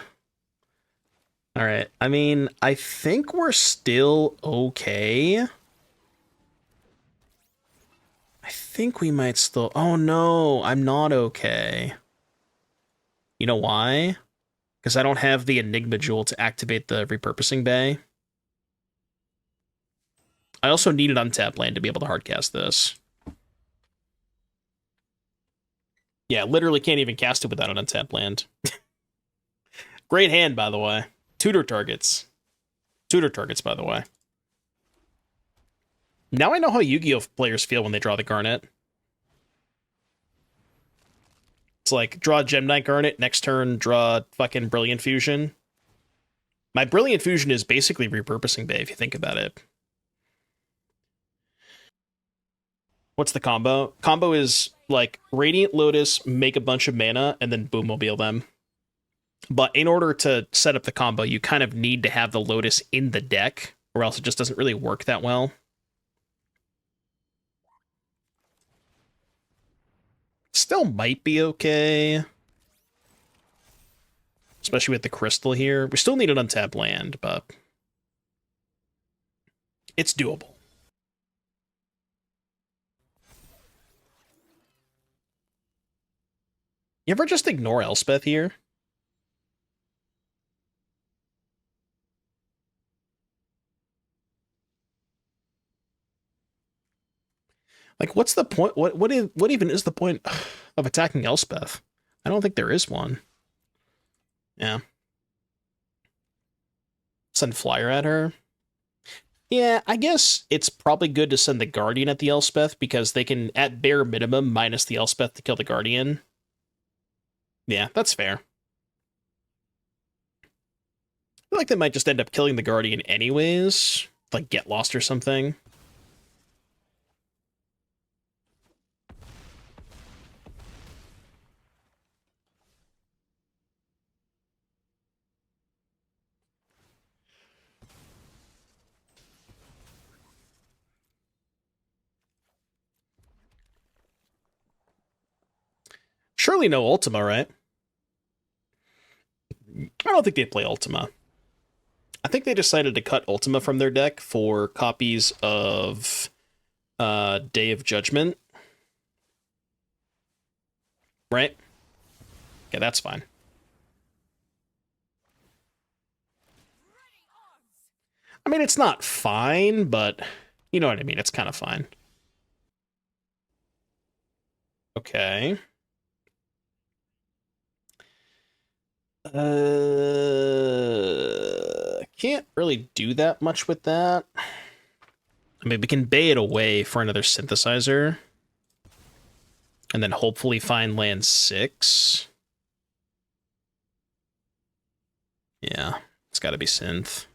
All right. I mean, I think we're still okay. I think we might still... Oh, no. I'm not okay. You know why? Because I don't have the Enigma Jewel to activate the Repurposing Bay. I also need an untap land to be able to hardcast this. Yeah, literally can't even cast it without an untap land. Great hand, by the way. Tutor targets. Tutor targets, by the way. Now I know how Yu-Gi-Oh! Players feel when they draw the Garnet. It's like, draw Gemini Garnet, next turn, draw fucking Brilliant Fusion. My Brilliant Fusion is basically Repurposing Bay, if you think about it. What's the combo? Combo is, like, Radiant Lotus, make a bunch of mana, and then Boommobile them. But in order to set up the combo, you kind of need to have the Lotus in the deck, or else it just doesn't really work that well. Still might be okay. Especially with the crystal here. We still need an untapped land, but it's doable. You ever just ignore Elspeth here? Like, what's the point? What even is the point of attacking Elspeth? I don't think there is one. Yeah. Send Flyer at her. Yeah, I guess it's probably good to send the Guardian at the Elspeth because they can, at bare minimum, minus the Elspeth to kill the Guardian. Yeah, that's fair. I feel like they might just end up killing the Guardian anyways. Like, get lost or something. Surely no Ultima, right? I don't think they play Ultima. I think they decided to cut Ultima from their deck for copies of Day of Judgment. Right? Okay, that's fine. I mean, it's not fine, but you know what I mean. It's kind of fine. Okay. Can't really do that much with that. I mean, we can bay it away for another synthesizer. And then hopefully find land 6. Yeah, it's got to be synth.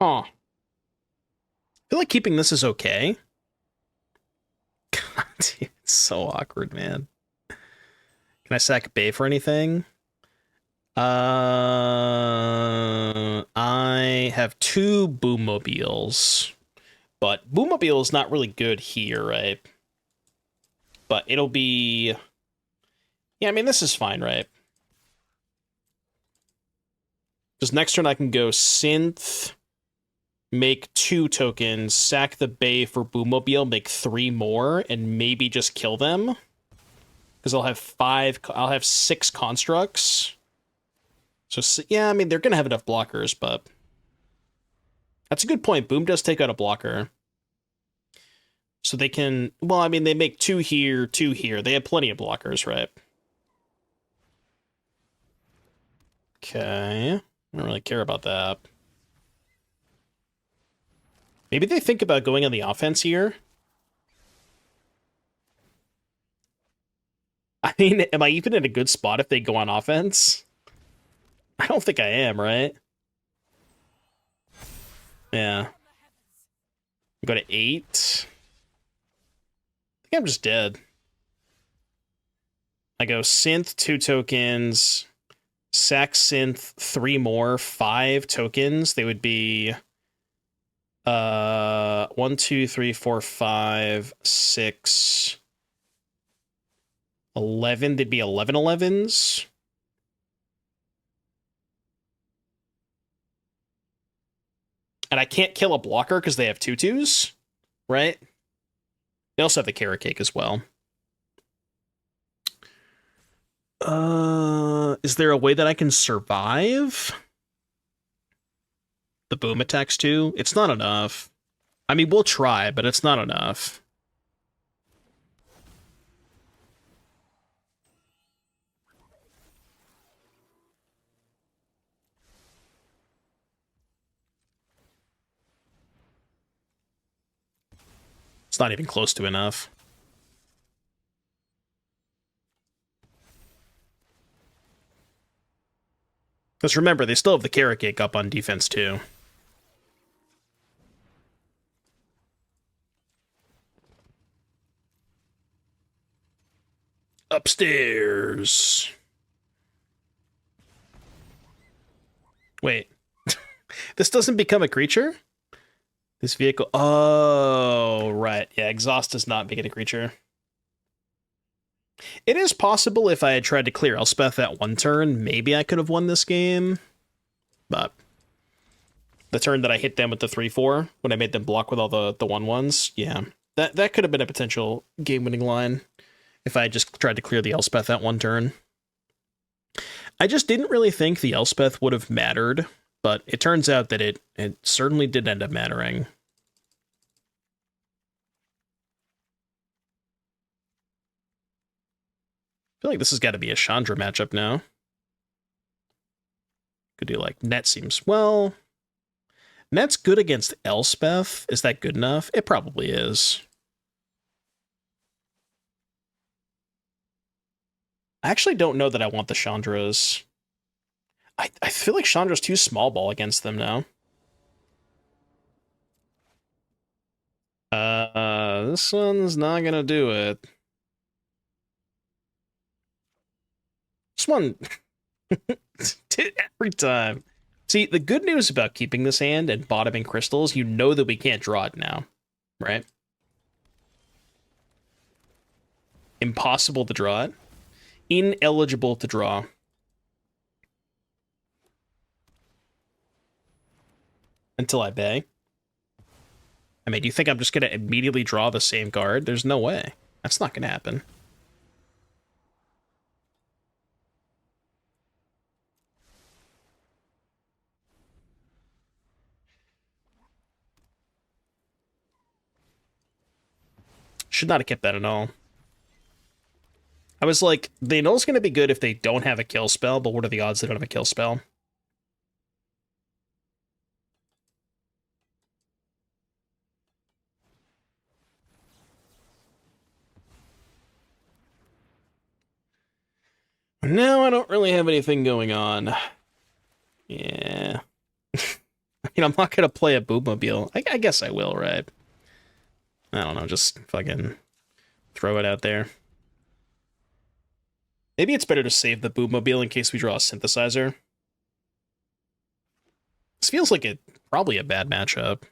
Huh. I feel like keeping this is okay. God, dude, it's so awkward, man. Can I sack Bay for anything? I have 2 Boommobiles. But Boommobile is not really good here, right? But it'll be... Yeah, I mean, this is fine, right? Because next turn I can go Synth, make 2 tokens, sack the Bay for Boommobile, make 3 more, and maybe just kill them. Because I'll have 6 constructs. So, yeah, I mean, they're going to have enough blockers, but... That's a good point. Boom does take out a blocker. So they can... Well, I mean, they make 2 here, 2 here. They have plenty of blockers, right? Okay. I don't really care about that. Maybe they think about going on the offense here. I mean, am I even in a good spot if they go on offense? I don't think I am, right? Yeah. Go to 8. I think I'm just dead. I go Synth, 2 tokens, sack Synth, 3 more, 5 tokens. They would be 1, 2, 3, 4, 5, 6, 11. They'd be 11 11s. And I can't kill a blocker because they have 2/2s, right? They also have the carrot cake as well. Is there a way that I can survive the boom attacks too? It's not enough. I mean, we'll try, but it's not enough. It's not even close to enough. Because remember, they still have the carrot cake up on defense too. Upstairs. Wait. This doesn't become a creature? This vehicle... Oh, right. Yeah, exhaust does not make it a creature. It is possible if I had tried to clear Elspeth that one turn, maybe I could have won this game. But the turn that I hit them with the 3/4, when I made them block with all the 1/1s, yeah. That could have been a potential game-winning line if I had just tried to clear the Elspeth that one turn. I just didn't really think the Elspeth would have mattered, but it turns out that it certainly did end up mattering. I feel like this has got to be a Chandra matchup now. Could do like Net seems... Well, Net's good against Elspeth. Is that good enough? It probably is. I actually don't know that I want the Chandras. I feel like Chandra's too small ball against them now. This one's not gonna do it. This one... every time. See, the good news about keeping this hand and bottoming crystals, you know that we can't draw it now, right? Impossible to draw it. Ineligible to draw. Until I bay. I mean, do you think I'm just going to immediately draw the same card? There's no way. That's not going to happen. Should not have kept that at all. I was like, they know it's going to be good if they don't have a kill spell, but what are the odds they don't have a kill spell? Now I don't really have anything going on. Yeah. I mean, I'm not going to play a Boommobile. I guess I will, right? I don't know, just fucking throw it out there. Maybe it's better to save the Boommobile in case we draw a Synthesizer. This feels like probably a bad matchup.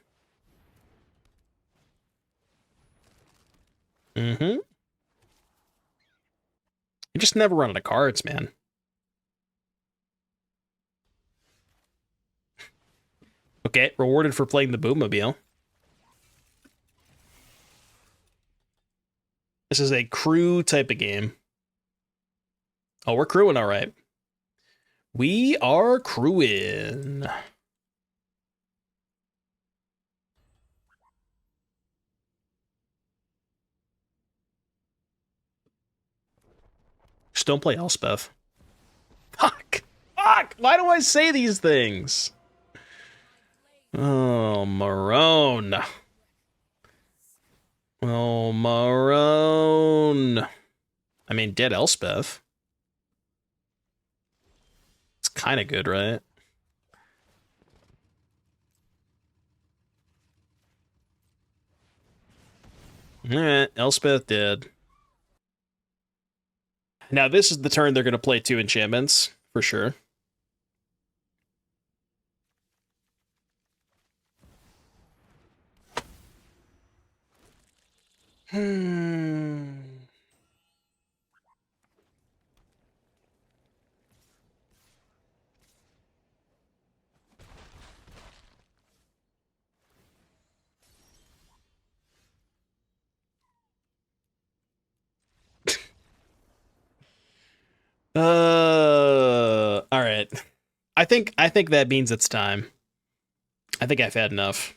Mm-hmm. You just never run out of cards, man. Okay, rewarded for playing the Boommobile. This is a crew type of game. Oh, we're crewing all right. We are crewing. Just don't play Elspeth. Fuck! Fuck! Why do I say these things? Oh, Marone. Oh, Marone. I mean, dead Elspeth. It's kind of good, right? Alright, Elspeth dead. Now, this is the turn they're going to play 2 enchantments, for sure. All right. I think that means it's time. I think I've had enough.